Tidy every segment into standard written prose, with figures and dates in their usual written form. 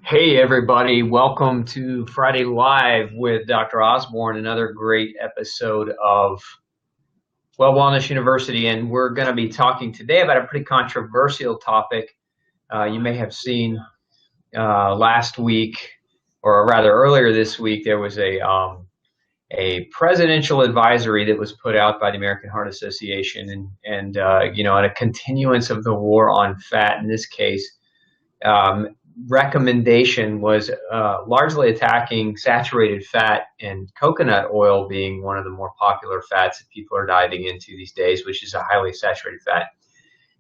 Hey everybody, welcome to Friday Live with Dr. Osborne, another great episode of Wellness University, and we're going to be talking today about a pretty controversial topic. You may have seen last week, or rather earlier this week, there was a presidential advisory that was put out by the American Heart Association, and a continuance of the war on fat in this case. Recommendation was largely attacking saturated fat, and coconut oil being one of the more popular fats that people are diving into these days, which is a highly saturated fat.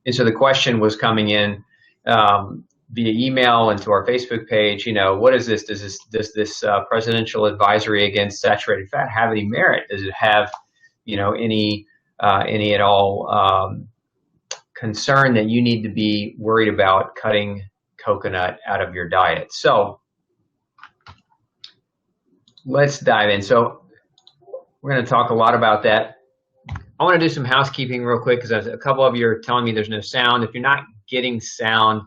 And so the question was coming in via email and to our Facebook page. What is this? Does this presidential advisory against saturated fat have any merit? Does it have any at all concern that you need to be worried about cutting coconut out of your diet? So let's dive in. So we're going to talk a lot about that. I want to do some housekeeping real quick because a couple of you are telling me there's no sound. If you're not getting sound,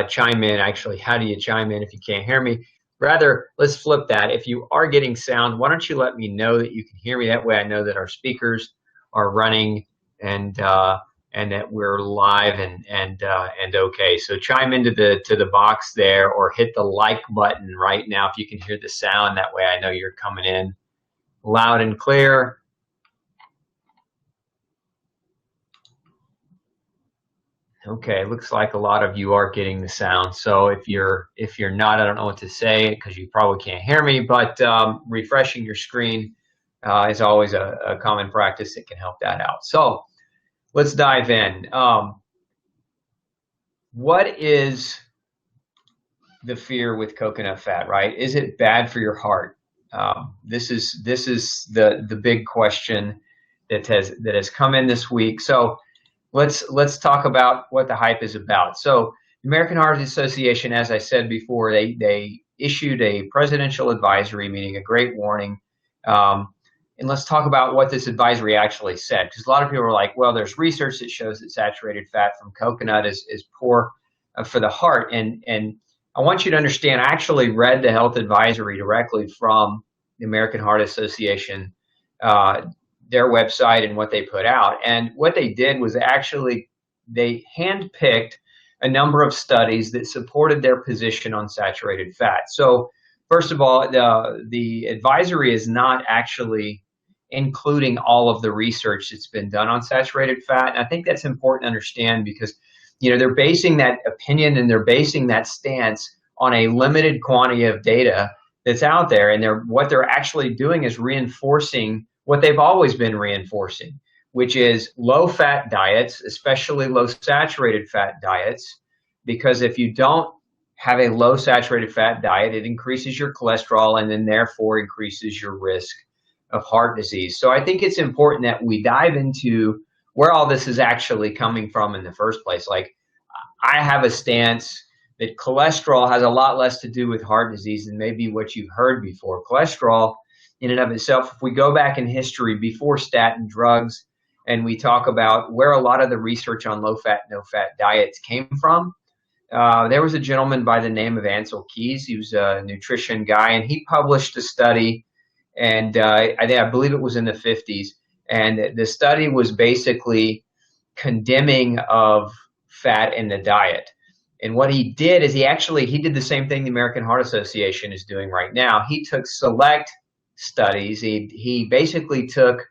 chime in. Actually, how do you chime in if you can't hear me? Rather, let's flip that. If you are getting sound, why don't you let me know that you can hear me? That way I know that our speakers are running and that we're live and okay. So chime into the box there, or hit the like button right now if you can hear the sound. That way I know you're coming in loud and clear. Okay, looks like a lot of you are getting the sound. So if you're not, I don't know what to say because you probably can't hear me. But refreshing your screen is always a common practice that can help that out. So let's dive in. What is the fear with coconut fat, right? Is it bad for your heart? This is the big question that has come in this week. So let's talk about what the hype is about. So the American Heart Association, as I said before, they issued a presidential advisory, meaning a great warning. And let's talk about what this advisory actually said, because a lot of people are like, well, there's research that shows that saturated fat from coconut is poor for the heart. And I want you to understand, I actually read the health advisory directly from the American Heart Association, their website and what they put out. And what they did was actually they handpicked a number of studies that supported their position on saturated fat. So first of all, the advisory is not actually including all of the research that's been done on saturated fat. And I think that's important to understand because, they're basing that opinion and they're basing that stance on a limited quantity of data that's out there. And what they're actually doing is reinforcing what they've always been reinforcing, which is low-fat diets, especially low-saturated fat diets, because if you don't have a low-saturated fat diet, it increases your cholesterol and then therefore increases your risk of heart disease. So I think it's important that we dive into where all this is actually coming from in the first place. Like, I have a stance that cholesterol has a lot less to do with heart disease than maybe what you've heard before. Cholesterol in and of itself, if we go back in history before statin drugs and we talk about where a lot of the research on low-fat, no-fat diets came from, there was a gentleman by the name of Ansel Keys. He was a nutrition guy, and he published a study, and I believe it was in the 50s. And the study was basically condemning of fat in the diet. And what he did is he did the same thing the American Heart Association is doing right now. He took select studies. He basically took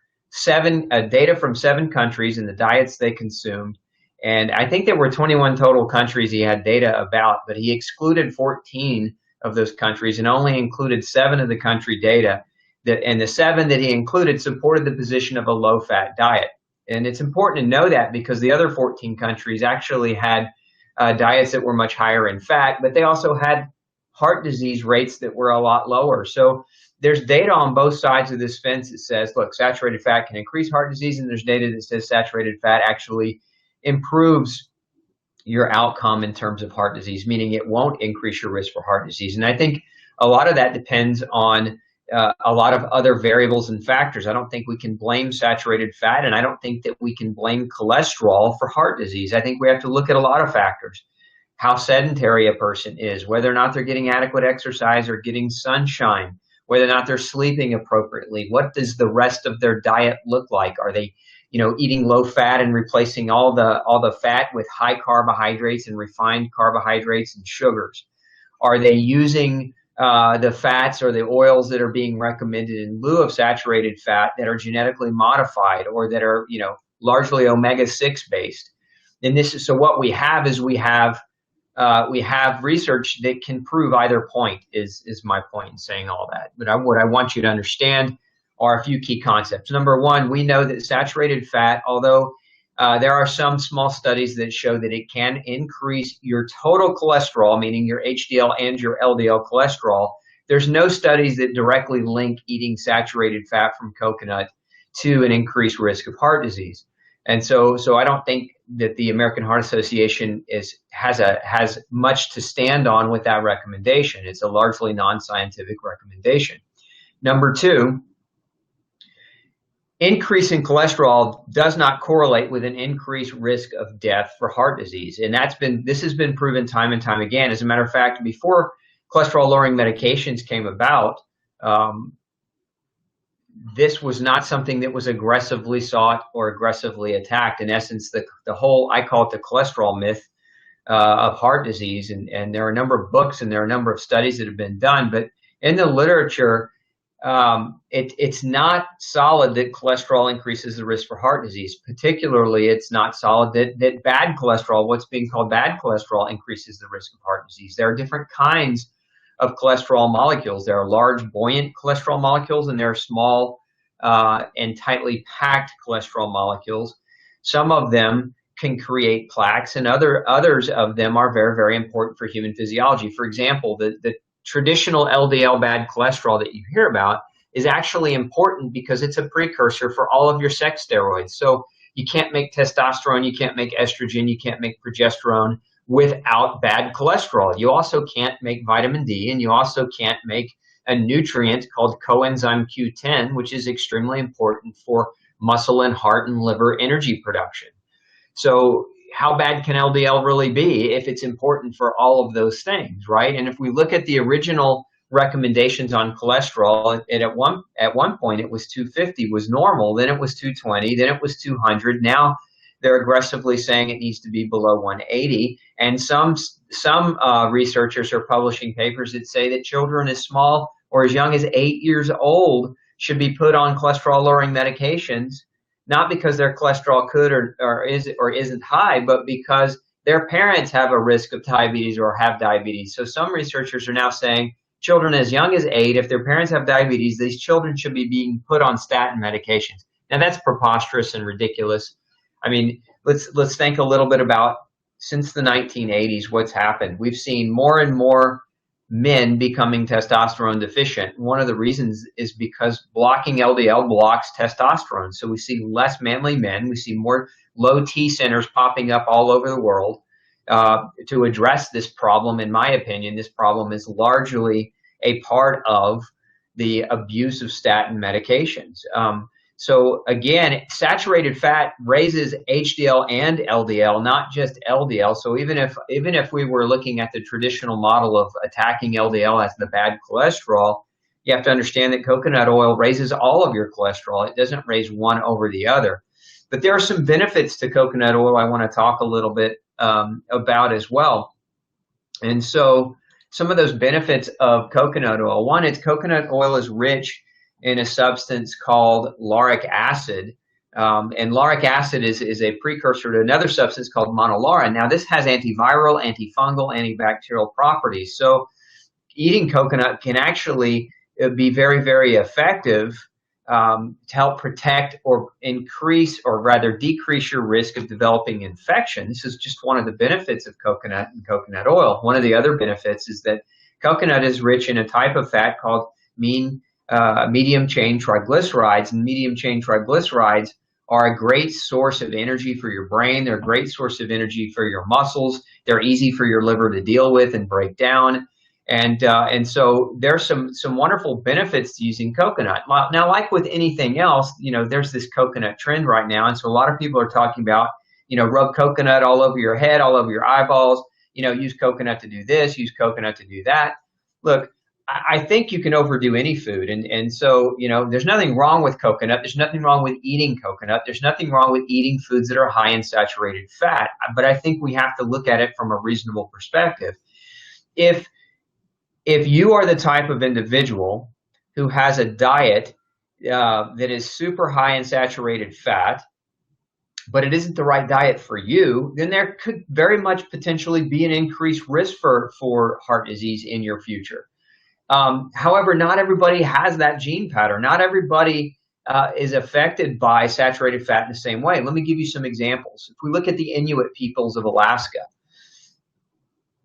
data from 7 countries and the diets they consumed. And I think there were 21 total countries he had data about, but he excluded 14 of those countries and only included 7 of the country data. And the 7 that he included supported the position of a low-fat diet. And it's important to know that because the other 14 countries actually had diets that were much higher in fat, but they also had heart disease rates that were a lot lower. So there's data on both sides of this fence that says, look, saturated fat can increase heart disease, and there's data that says saturated fat actually improves your outcome in terms of heart disease, meaning it won't increase your risk for heart disease. And I think a lot of that depends on a lot of other variables and factors. I don't think we can blame saturated fat, and I don't think that we can blame cholesterol for heart disease. I think we have to look at a lot of factors. how sedentary a person is, whether or not they're getting adequate exercise or getting sunshine, whether or not they're sleeping appropriately. What does the rest of their diet look like? Are they, eating low fat and replacing all the fat with high carbohydrates and refined carbohydrates and sugars? Are they using the fats or the oils that are being recommended in lieu of saturated fat that are genetically modified or that are, largely omega-6 based? And so what we have is we have research that can prove either point is my point in saying all that. But what I want you to understand are a few key concepts. Number one, we know that saturated fat, although there are some small studies that show that it can increase your total cholesterol, meaning your HDL and your LDL cholesterol, there's no studies that directly link eating saturated fat from coconut to an increased risk of heart disease. And so I don't think that the American Heart Association has much to stand on with that recommendation. It's a largely non-scientific recommendation. Number two, increase in cholesterol does not correlate with an increased risk of death for heart disease. And this has been proven time and time again. As a matter of fact, before cholesterol-lowering medications came about, this was not something that was aggressively sought or aggressively attacked. In essence, the whole, I call it the cholesterol myth of heart disease. And there are a number of books and there are a number of studies that have been done. But in the literature, it's not solid that cholesterol increases the risk for heart disease. Particularly, it's not solid that bad cholesterol, what's being called bad cholesterol, increases the risk of heart disease. There are different kinds of cholesterol molecules. There are large buoyant cholesterol molecules and there are small and tightly packed cholesterol molecules. Some of them can create plaques and others of them are very, very important for human physiology. For example, the traditional LDL bad cholesterol that you hear about is actually important because it's a precursor for all of your sex steroids. So you can't make testosterone, you can't make estrogen, you can't make progesterone without bad cholesterol. You also can't make vitamin D, and you also can't make a nutrient called coenzyme Q10, which is extremely important for muscle and heart and liver energy production. So how bad can LDL really be if it's important for all of those things, right? And if we look at the original recommendations on cholesterol, at one point it was 250 was normal, then it was 220, then it was 200. Now they're aggressively saying it needs to be below 180. And some researchers are publishing papers that say that children as small or as young as 8 years old should be put on cholesterol-lowering medications, not because their cholesterol could or isn't high, but because their parents have a risk of diabetes or have diabetes. So some researchers are now saying children as young as 8, if their parents have diabetes, these children should be being put on statin medications. Now that's preposterous and ridiculous. I mean, let's think a little bit about, since the 1980s, what's happened. We've seen more and more men becoming testosterone deficient. One of the reasons is because blocking LDL blocks testosterone. So we see less manly men. We see more low T centers popping up all over the world. To address this problem, in my opinion, this problem is largely a part of the abuse of statin medications. So again, saturated fat raises HDL and LDL, not just LDL. So even if we were looking at the traditional model of attacking LDL as the bad cholesterol, you have to understand that coconut oil raises all of your cholesterol. It doesn't raise one over the other. But there are some benefits to coconut oil I want to talk a little bit about as well. And so some of those benefits of coconut oil. One, coconut oil is rich in a substance called lauric acid. And lauric acid is a precursor to another substance called monolaurin. Now, this has antiviral, antifungal, antibacterial properties. So eating coconut can actually be very, very effective to help protect or increase or rather decrease your risk of developing infection. This is just one of the benefits of coconut and coconut oil. One of the other benefits is that coconut is rich in a type of fat called medium-chain triglycerides, and medium-chain triglycerides are a great source of energy for your brain. They're a great source of energy for your muscles. They're easy for your liver to deal with and break down. And so there's some wonderful benefits to using coconut. Now, like with anything else, there's this coconut trend right now. And so a lot of people are talking about, rub coconut all over your head, all over your eyeballs. use coconut to do this, use coconut to do that. Look, I think you can overdo any food. And so, there's nothing wrong with coconut. There's nothing wrong with eating coconut. There's nothing wrong with eating foods that are high in saturated fat. But I think we have to look at it from a reasonable perspective. If you are the type of individual who has a diet that is super high in saturated fat, but it isn't the right diet for you, then there could very much potentially be an increased risk for heart disease in your future. However, not everybody has that gene pattern. Not everybody is affected by saturated fat in the same way. Let me give you some examples. If we look at the Inuit peoples of Alaska,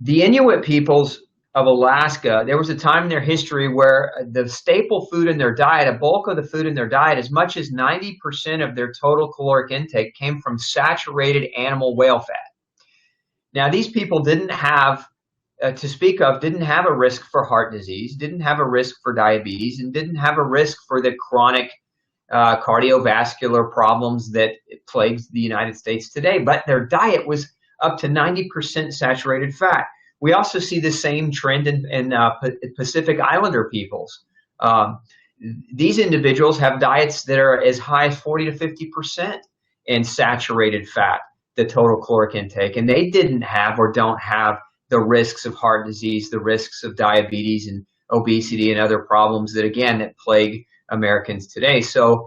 the Inuit peoples of Alaska, there was a time in their history where the staple food in their diet, a bulk of the food in their diet, as much as 90% of their total caloric intake came from saturated animal whale fat. Now, these people didn't have, to speak of, didn't have a risk for heart disease, didn't have a risk for diabetes, and didn't have a risk for the chronic cardiovascular problems that plagues the United States today. But their diet was up to 90% saturated fat. We also see the same trend in Pacific Islander peoples. These individuals have diets that are as high as 40 to 50% in saturated fat, the total caloric intake, and they didn't have or don't have the risks of heart disease, the risks of diabetes and obesity and other problems that plague Americans today. So,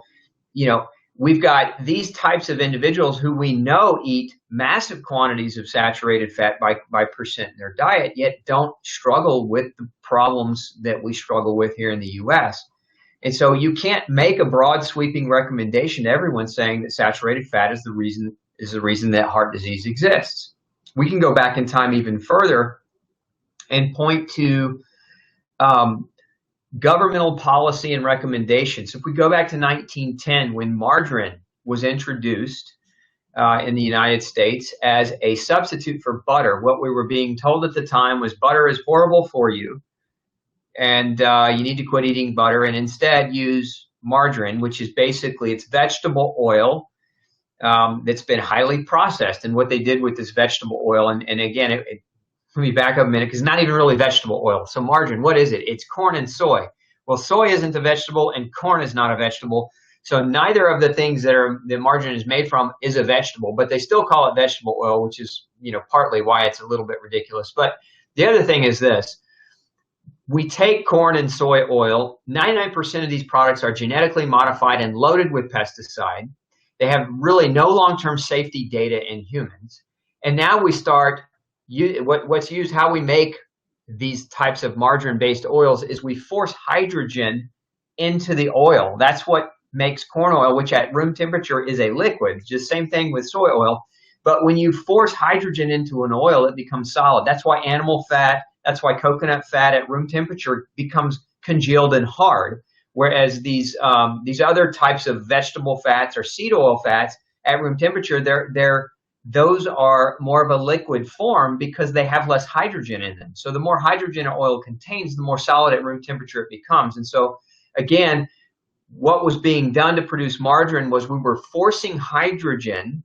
we've got these types of individuals who we know eat massive quantities of saturated fat by percent in their diet, yet don't struggle with the problems that we struggle with here in the U.S. And so you can't make a broad sweeping recommendation to everyone saying that saturated fat is the reason that heart disease exists. We can go back in time even further and point to governmental policy and recommendations. If we go back to 1910, when margarine was introduced in the United States as a substitute for butter, what we were being told at the time was butter is horrible for you, and you need to quit eating butter and instead use margarine, which is basically it's vegetable oil that's been highly processed. And what they did with this vegetable oil, and again, let me back up a minute because it's not even really vegetable oil. So margarine, what is it? It's corn and soy. Well, soy isn't a vegetable and corn is not a vegetable. So neither of the things that margarine is made from is a vegetable, but they still call it vegetable oil, which is, partly why it's a little bit ridiculous. But the other thing is this. We take corn and soy oil. 99% of these products are genetically modified and loaded with pesticide. They have really no long-term safety data in humans. And now we start what's used, how we make these types of margarine-based oils is we force hydrogen into the oil. That's what makes corn oil, which at room temperature is a liquid. Just same thing with soy oil. But when you force hydrogen into an oil, it becomes solid. That's why animal fat, that's why coconut fat at room temperature becomes congealed and hard. Whereas these other types of vegetable fats or seed oil fats at room temperature, those are more of a liquid form because they have less hydrogen in them. So the more hydrogen an oil contains, the more solid at room temperature it becomes. And so, again, what was being done to produce margarine was we were forcing hydrogen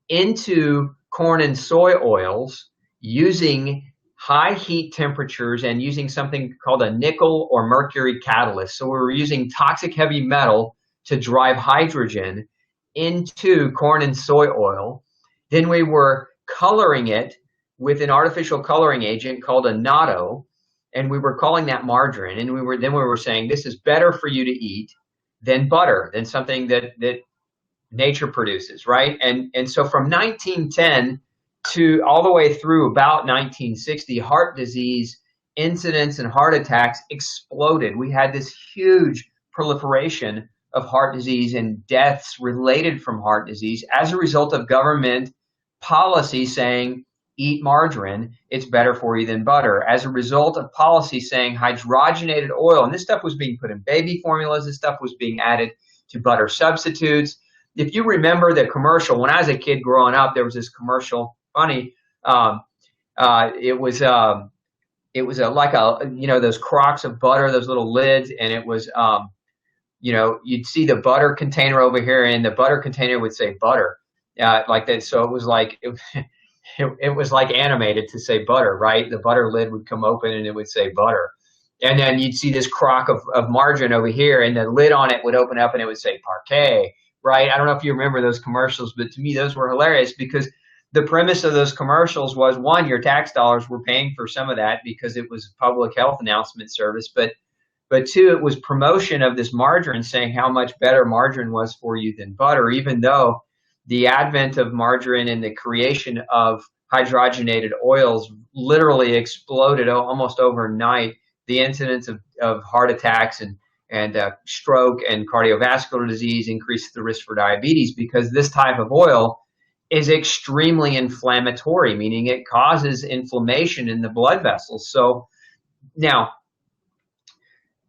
into corn and soy oils using high heat temperatures and using something called a nickel or mercury catalyst. So we were using toxic heavy metal to drive hydrogen into corn and soy oil. Then we were coloring it with an artificial coloring agent called a natto, and we were calling that margarine. And we were saying this is better for you to eat than butter, than something that nature produces, right? And so from 1910 to all the way through about 1960, heart disease incidence and heart attacks exploded. We had this huge proliferation of heart disease and deaths related from heart disease as a result of government policy saying, eat margarine, it's better for you than butter. As a result of policy saying hydrogenated oil, and this stuff was being put in baby formulas, this stuff was being added to butter substitutes. If you remember the commercial, when I was a kid growing up, there was this commercial, funny, it was like those crocks of butter, those little lids, and it was, you'd see the butter container over here, and the butter container would say butter. Like that. So it was like, it was like animated to say butter, right? The butter lid would come open and it would say butter. And then you'd see this crock of margarine over here, and the lid on it would open up and it would say Parquet, right? I don't know if you remember those commercials, but to me, those were hilarious because the premise of those commercials was, one, your tax dollars were paying for some of that because it was a public health announcement service, but two, it was promotion of this margarine, saying how much better margarine was for you than butter, even though the advent of margarine and the creation of hydrogenated oils literally exploded almost overnight the incidence of heart attacks and stroke and cardiovascular disease, increased the risk for diabetes, because this type of oil is extremely inflammatory, meaning it causes inflammation in the blood vessels. So now,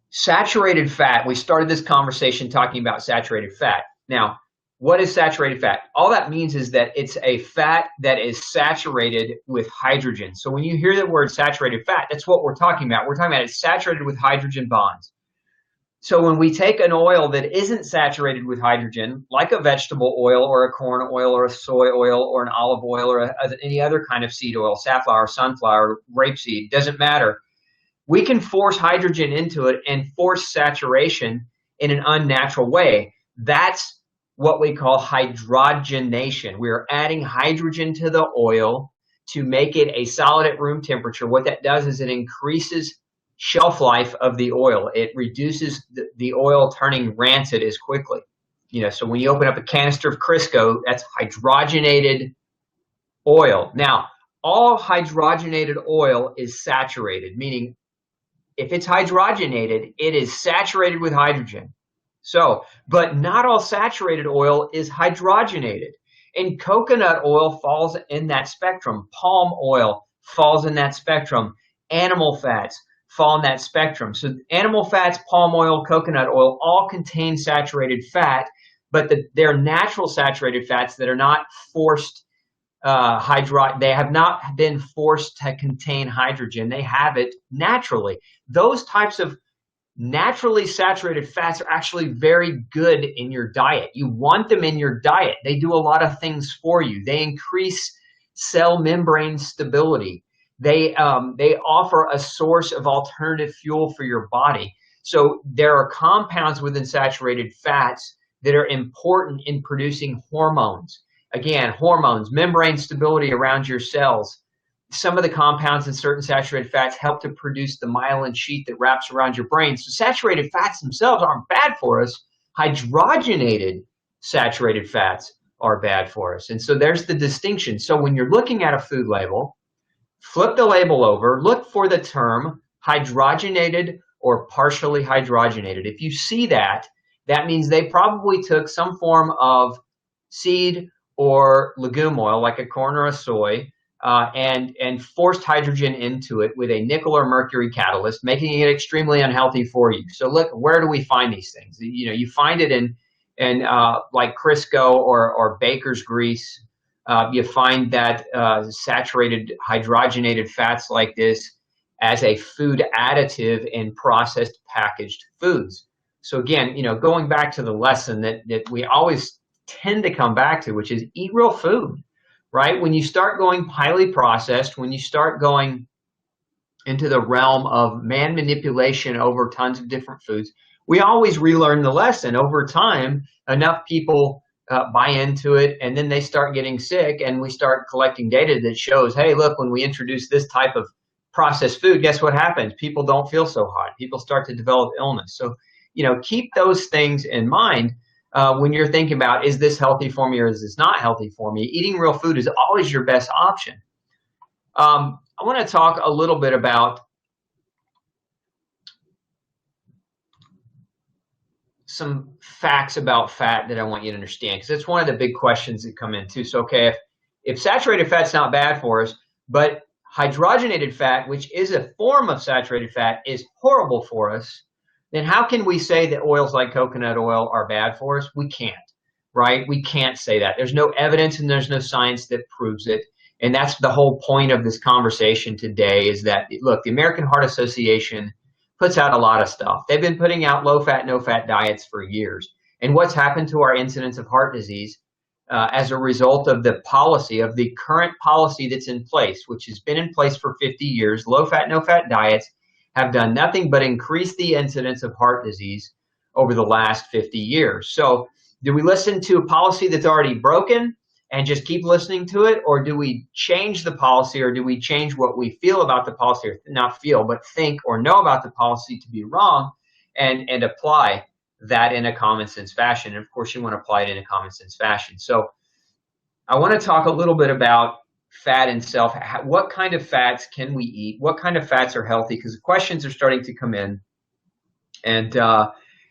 saturated fat, we started this conversation talking about saturated fat. Now, what is saturated fat? All that means is that it's a fat that is saturated with hydrogen. So when you hear the word saturated fat, that's what we're talking about. We're talking about it's saturated with hydrogen bonds. So when we take an oil that isn't saturated with hydrogen, like a vegetable oil or a corn oil or a soy oil or an olive oil or any other kind of seed oil, safflower, sunflower, rapeseed, doesn't matter. We can force hydrogen into it and force saturation in an unnatural way. That's what we call hydrogenation. We're adding hydrogen to the oil to make it a solid at room temperature. What that does is it increases shelf life of the oil. It reduces the oil turning rancid as quickly. So when you open up a canister of Crisco, that's hydrogenated oil. Now, all hydrogenated oil is saturated, meaning if it's hydrogenated, it is saturated with hydrogen. So, but not all saturated oil is hydrogenated. And coconut oil falls in that spectrum. Palm oil falls in that spectrum. Animal fats fall in that spectrum. So animal fats, palm oil, coconut oil all contain saturated fat, but they're natural saturated fats that are not forced they have not been forced to contain hydrogen. They have it naturally. Those types of naturally saturated fats are actually very good in your diet. You want them in your diet. They do a lot of things for you. They increase cell membrane stability. They offer a source of alternative fuel for your body. So there are compounds within saturated fats that are important in producing hormones. Again, hormones, membrane stability around your cells. Some of the compounds in certain saturated fats help to produce the myelin sheath that wraps around your brain. So saturated fats themselves aren't bad for us. Hydrogenated saturated fats are bad for us. And so there's the distinction. So when you're looking at a food label, flip the label over, look for the term hydrogenated or partially hydrogenated. If you see that, that means they probably took some form of seed or legume oil, like a corn or a soy, and forced hydrogen into it with a nickel or mercury catalyst, making it extremely unhealthy for you. So look, where do we find these things? You find it in like Crisco or baker's grease. You find that saturated hydrogenated fats like this as a food additive in processed packaged foods. So again, going back to the lesson that we always tend to come back to, which is eat real food, right? When you start going highly processed, when you start going into the realm of man manipulation over tons of different foods, we always relearn the lesson. Over time, enough people buy into it, and then they start getting sick, and we start collecting data that shows, hey, look, when we introduce this type of processed food, guess what happens? People don't feel so hot. People start to develop illness. So, keep those things in mind. When you're thinking about, is this healthy for me or is this not healthy for me? Eating real food is always your best option. I want to talk a little bit about some facts about fat that I want you to understand, because it's one of the big questions that come in too. So, okay, if saturated fat's not bad for us, but hydrogenated fat, which is a form of saturated fat, is horrible for us, then how can we say that oils like coconut oil are bad for us? We can't, right? We can't say that. There's no evidence and there's no science that proves it. And that's the whole point of this conversation today, is that, look, the American Heart Association puts out a lot of stuff. They've been putting out low-fat, no-fat diets for years. And what's happened to our incidence of heart disease? as a result of the policy, of the current policy that's in place, which has been in place for 50 years. Low-fat, no-fat diets have done nothing but increase the incidence of heart disease over the last 50 years. So do we listen to a policy that's already broken and just keep listening to it, or do we change the policy, or do we change what we feel about the policy, or not feel, but think or know about the policy to be wrong, and apply that in a common sense fashion? And of course, you want to apply it in a common sense fashion. So I want to talk a little bit about fat itself. What kind of fats can we eat? What kind of fats are healthy? Because the questions are starting to come in, and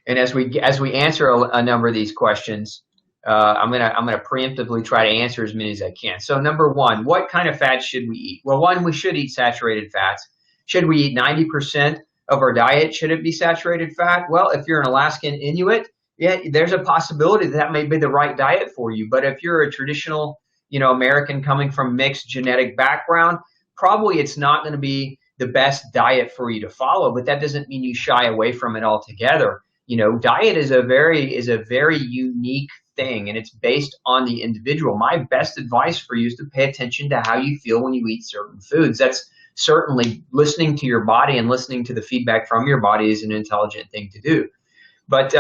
as we answer a number of these questions, I'm gonna preemptively try to answer as many as I can. So number one, what kind of fats should we eat? Well, one, we should eat saturated fats. Should we eat 90% of our diet? Should it be saturated fat? Well, if you're an Alaskan Inuit, yeah, there's a possibility that may be the right diet for you. But if you're a traditional, American coming from mixed genetic background, probably it's not going to be the best diet for you to follow. But that doesn't mean you shy away from it altogether. Diet is a very unique thing, and it's based on the individual. My best advice for you is to pay attention to how you feel when you eat certain foods. That's certainly listening to your body, and listening to the feedback from your body is an intelligent thing to do. But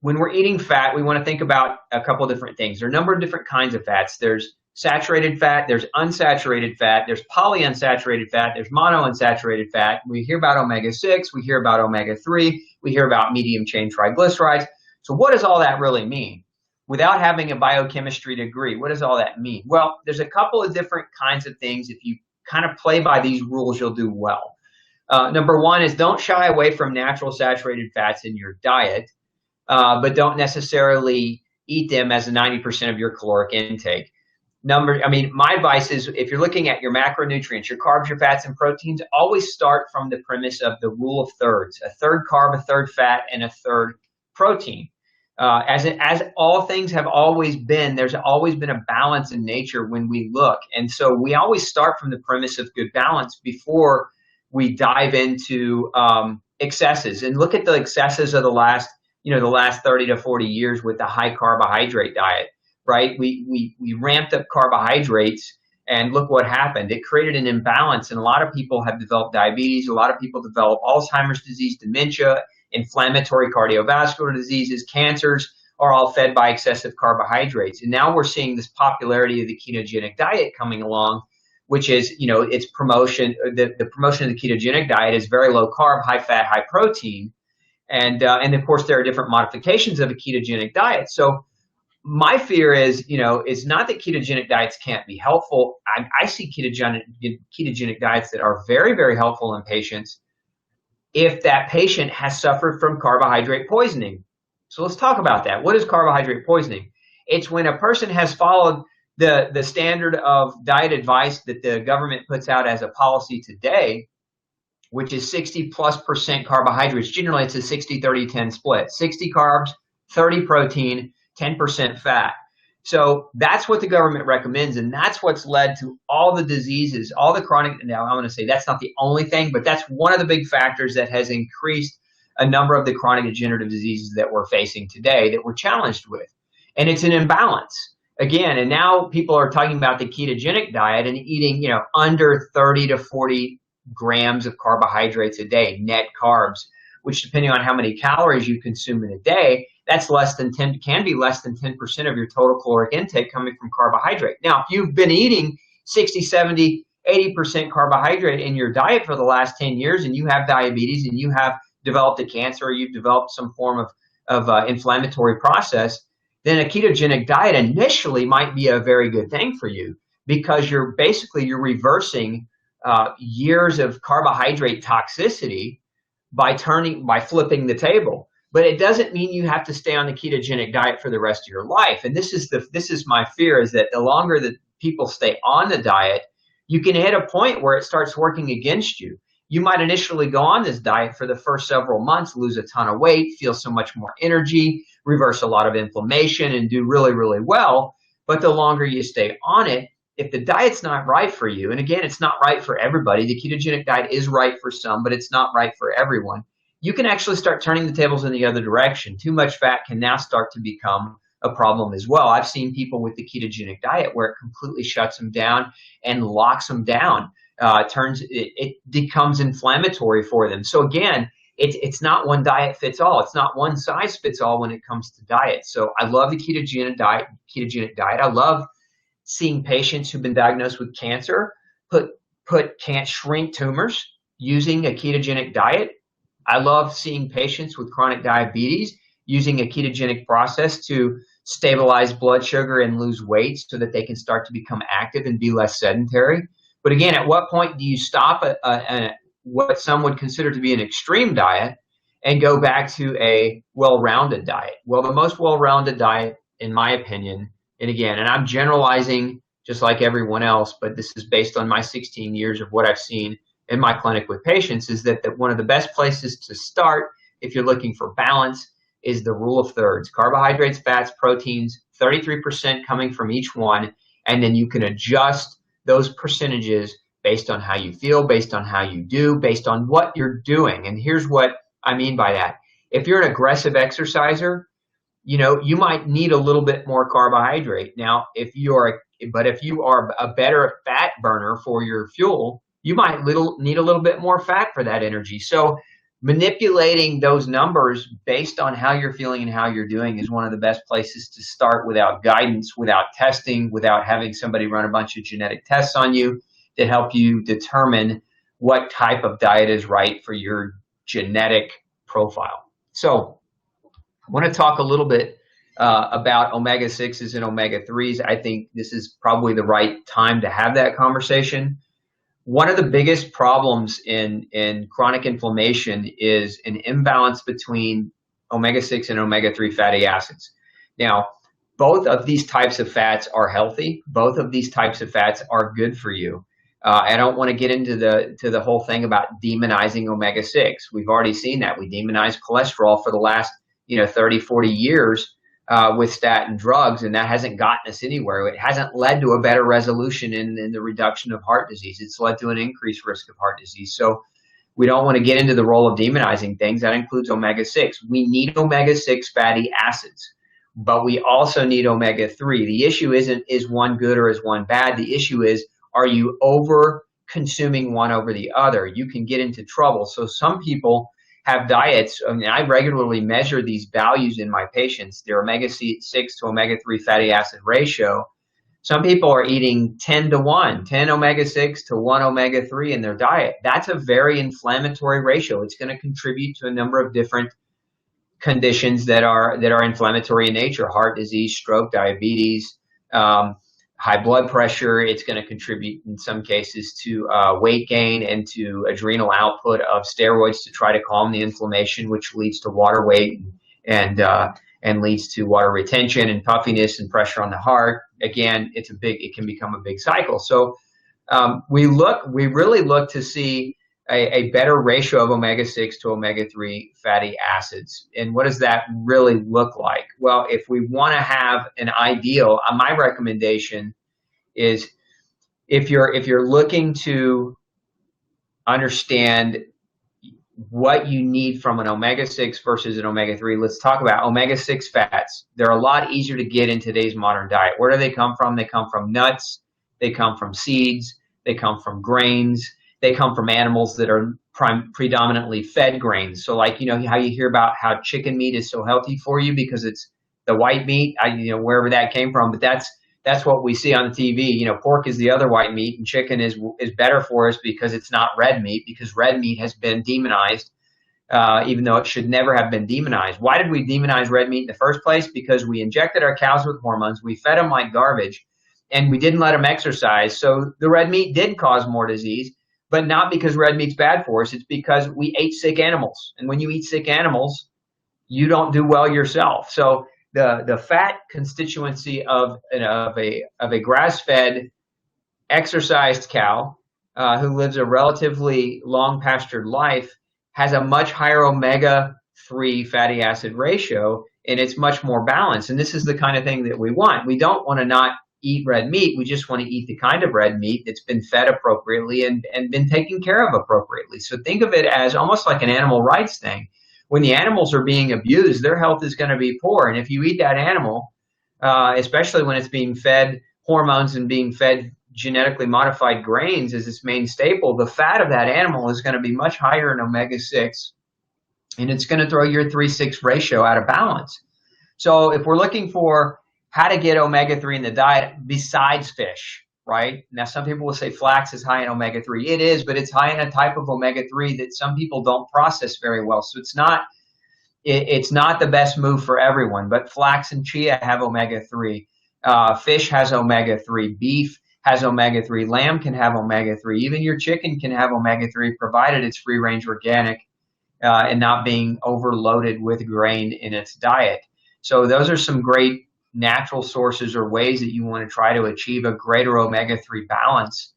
when we're eating fat, we want to think about a couple different things. There are a number of different kinds of fats. There's saturated fat, there's unsaturated fat, there's polyunsaturated fat, there's monounsaturated fat. We hear about omega-6, we hear about omega-3, we hear about medium chain triglycerides. So what does all that really mean? Without having a biochemistry degree, what does all that mean? Well, there's a couple of different kinds of things. If you kind of play by these rules, you'll do well. Number one is don't shy away from natural saturated fats in your diet, but don't necessarily eat them as 90% of your caloric intake. My advice is, if you're looking at your macronutrients, your carbs, your fats, and proteins, always start from the premise of the rule of thirds: a third carb, a third fat, and a third protein. As all things have always been, there's always been a balance in nature when we look. And so we always start from the premise of good balance before we dive into excesses. And look at the excesses of the last 30 to 40 years with the high carbohydrate diet, right? We ramped up carbohydrates, and look what happened. It created an imbalance, and a lot of people have developed diabetes. A lot of people develop Alzheimer's disease, dementia, inflammatory cardiovascular diseases, cancers, are all fed by excessive carbohydrates. And now we're seeing this popularity of the ketogenic diet coming along, which is, its promotion. The promotion of the ketogenic diet is very low carb, high fat, high protein. And of course, there are different modifications of a ketogenic diet. So my fear is, it's not that ketogenic diets can't be helpful. I see ketogenic diets that are very, very helpful in patients if that patient has suffered from carbohydrate poisoning. So let's talk about that. What is carbohydrate poisoning? It's when a person has followed the standard of diet advice that the government puts out as a policy today, which is 60+% carbohydrates. Generally, it's a 60-30-10 split. 60 carbs, 30 protein, 10% fat. So that's what the government recommends, and that's what's led to all the diseases, all the chronic. Now, I'm going to say that's not the only thing, but that's one of the big factors that has increased a number of the chronic degenerative diseases that we're facing today, that we're challenged with. And it's an imbalance. Again, and now people are talking about the ketogenic diet and eating, under 30 to 40 grams of carbohydrates a day, net carbs, which, depending on how many calories you consume in a day, that's can be less than 10% of your total caloric intake coming from carbohydrate. Now, if you've been eating 60, 70, 80% carbohydrate in your diet for the last 10 years, and you have diabetes, and you have developed a cancer, or you've developed some form of inflammatory process, then a ketogenic diet initially might be a very good thing for you, because you're reversing years of carbohydrate toxicity by flipping the table. But it doesn't mean you have to stay on the ketogenic diet for the rest of your life. And this is my fear, is that the longer that people stay on the diet, you can hit a point where it starts working against you. You might initially go on this diet for the first several months, lose a ton of weight, feel so much more energy, reverse a lot of inflammation, and do really, really well. But the longer you stay on it, if the diet's not right for you, and again, it's not right for everybody. The ketogenic diet is right for some, but it's not right for everyone. You can actually start turning the tables in the other direction. Too much fat can now start to become a problem as well. I've seen people with the ketogenic diet where it completely shuts them down and locks them down. It becomes inflammatory for them. So again, it's not one diet fits all. It's not one size fits all when it comes to diet. So I love the ketogenic diet. I love seeing patients who've been diagnosed with cancer can't shrink tumors using a ketogenic diet. I love seeing patients with chronic diabetes using a ketogenic process to stabilize blood sugar and lose weight so that they can start to become active and be less sedentary. But again, at what point do you stop what some would consider to be an extreme diet and go back to a well-rounded diet? Well, the most well-rounded diet, in my opinion, and I'm generalizing just like everyone else, but this is based on my 16 years of what I've seen in my clinic with patients, is that one of the best places to start if you're looking for balance is the rule of thirds: carbohydrates, fats, proteins, 33% coming from each one, and then you can adjust those percentages based on how you feel, based on how you do, based on what you're doing. And here's what I mean by that. If you're an aggressive exerciser, you might need a little bit more carbohydrate. Now, if you are a better fat burner for your fuel, you might need a little bit more fat for that energy. So manipulating those numbers based on how you're feeling and how you're doing is one of the best places to start, without guidance, without testing, without having somebody run a bunch of genetic tests on you to help you determine what type of diet is right for your genetic profile. So I want to talk a little bit about omega-6s and omega-3s. I think this is probably the right time to have that conversation. One of the biggest problems in chronic inflammation is an imbalance between omega-6 and omega-3 fatty acids. Now, both of these types of fats are healthy. Both of these types of fats are good for you. I don't want to get into the whole thing about demonizing omega-6. We've already seen that. We demonize cholesterol for the last 30, 40 years with statin drugs, and that hasn't gotten us anywhere. It hasn't led to a better resolution in the reduction of heart disease. It's led to an increased risk of heart disease. So we don't want to get into the role of demonizing things. That includes omega-6. We need omega-6 fatty acids, but we also need omega-3. The issue isn't is one good or is one bad. The issue is, are you over consuming one over the other? You can get into trouble. So some people have diets. I mean, I regularly measure these values in my patients, their omega-6 to omega-3 fatty acid ratio. Some people are eating 10 to 1, 10 omega-6 to 1 omega-3 in their diet. That's a very inflammatory ratio. It's going to contribute to a number of different conditions that are inflammatory in nature: heart disease, stroke, diabetes, high blood pressure. It's going to contribute in some cases to weight gain and to adrenal output of steroids to try to calm the inflammation, which leads to water weight and leads to water retention and puffiness and pressure on the heart. Again, it can become a big cycle. So we really look to see a better ratio of omega-6 to omega-3 fatty acids. And what does that really look like? Well, if we want to have an ideal, my recommendation is, if you're looking to understand what you need from an omega-6 versus an omega-3, let's talk about omega-6 fats. They're a lot easier to get in today's modern diet. Where do they come from? They come from nuts, they come from seeds, they come from grains, they come from animals that are predominantly fed grains. So like, how you hear about how chicken meat is so healthy for you because it's the white meat, wherever that came from, but that's what we see on TV. Pork is the other white meat, and chicken is better for us because it's not red meat, because red meat has been demonized, even though it should never have been demonized. Why did we demonize red meat in the first place? Because we injected our cows with hormones, we fed them like garbage, and we didn't let them exercise. So the red meat did cause more disease, but not because red meat's bad for us. It's because we ate sick animals. And when you eat sick animals, you don't do well yourself. So the fat constituency of a grass-fed, exercised cow who lives a relatively long pastured life has a much higher omega-3 fatty acid ratio, and it's much more balanced. And this is the kind of thing that we want. We don't want to not eat red meat. We just want to eat the kind of red meat that's been fed appropriately and been taken care of appropriately. So think of it as almost like an animal rights thing. When the animals are being abused, their health is going to be poor. And if you eat that animal, especially when it's being fed hormones and being fed genetically modified grains as its main staple, the fat of that animal is going to be much higher in omega-6, and it's going to throw your 3-6 ratio out of balance. So if we're looking for how to get omega-3 in the diet besides fish, right? Now, some people will say flax is high in omega-3. It is, but it's high in a type of omega-3 that some people don't process very well. So it's not the best move for everyone, but flax and chia have omega-3. Fish has omega-3. Beef has omega-3. Lamb can have omega-3. Even your chicken can have omega-3, provided it's free-range organic and not being overloaded with grain in its diet. So those are some great natural sources or ways that you want to try to achieve a greater omega-3 balance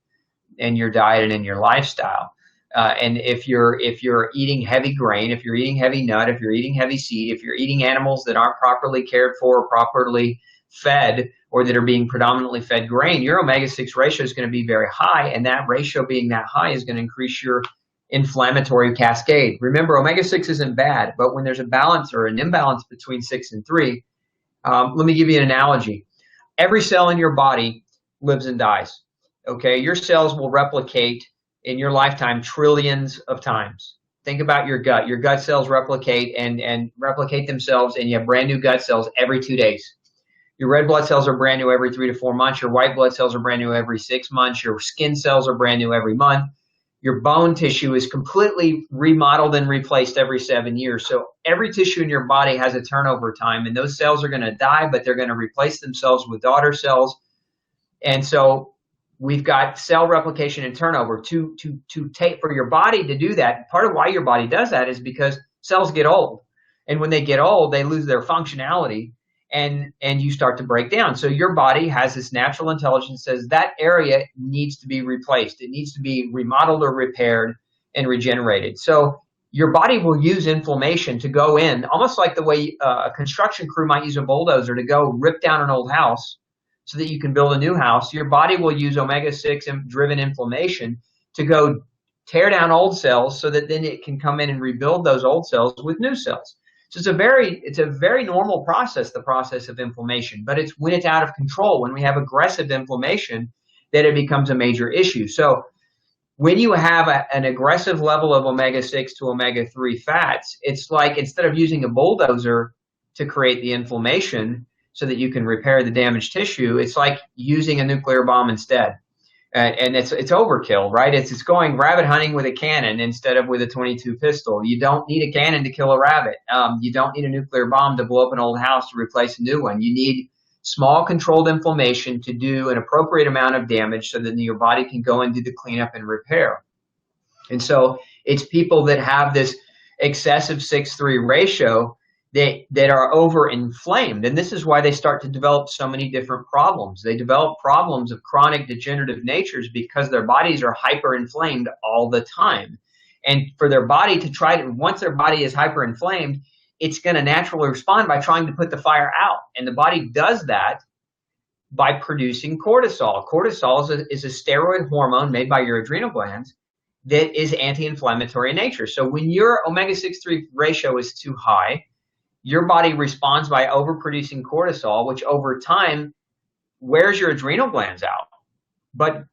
in your diet and in your lifestyle. And if you're eating heavy grain, if you're eating heavy nut, if you're eating heavy seed, if you're eating animals that aren't properly cared for or properly fed, or that are being predominantly fed grain, your omega-6 ratio is going to be very high, and that ratio being that high is going to increase your inflammatory cascade. Remember, omega-6 isn't bad, but when there's a balance or an imbalance between 6 and 3, let me give you an analogy. Every cell in your body lives and dies. Okay, your cells will replicate in your lifetime trillions of times. Think about your gut. Your gut cells replicate and replicate themselves, and you have brand new gut cells every 2 days. Your red blood cells are brand new every 3 to 4 months. Your white blood cells are brand new every 6 months. Your skin cells are brand new every month. Your bone tissue is completely remodeled and replaced every 7 years. So every tissue in your body has a turnover time, and those cells are going to die, but they're going to replace themselves with daughter cells. And so we've got cell replication and turnover to take for your body to do that. Part of why your body does that is because cells get old, and when they get old, they lose their functionality, and you start to break down. So your body has this natural intelligence that says that area needs to be replaced. It needs to be remodeled or repaired and regenerated. So your body will use inflammation to go in, almost like the way a construction crew might use a bulldozer to go rip down an old house so that you can build a new house. Your body will use omega-6 driven inflammation to go tear down old cells so that then it can come in and rebuild those old cells with new cells. So it's a very normal process, the process of inflammation, but it's when it's out of control, when we have aggressive inflammation, that it becomes a major issue. So when you have an aggressive level of omega-6 to omega-3 fats, it's like instead of using a bulldozer to create the inflammation so that you can repair the damaged tissue, it's like using a nuclear bomb instead. And it's overkill, right? It's going rabbit hunting with a cannon instead of with a .22 pistol. You don't need a cannon to kill a rabbit. You don't need a nuclear bomb to blow up an old house to replace a new one. You need small controlled inflammation to do an appropriate amount of damage so that your body can go and do the cleanup and repair. And so it's people that have this excessive 6-3 ratio that are over-inflamed. And this is why they start to develop so many different problems. They develop problems of chronic degenerative natures because their bodies are hyper-inflamed all the time. And for their body to try to, once their body is hyper-inflamed, it's going to naturally respond by trying to put the fire out. And the body does that by producing cortisol. Cortisol is a steroid hormone made by your adrenal glands that is anti-inflammatory in nature. So when your omega-6-3 ratio is too high, your body responds by overproducing cortisol, which over time wears your adrenal glands out. But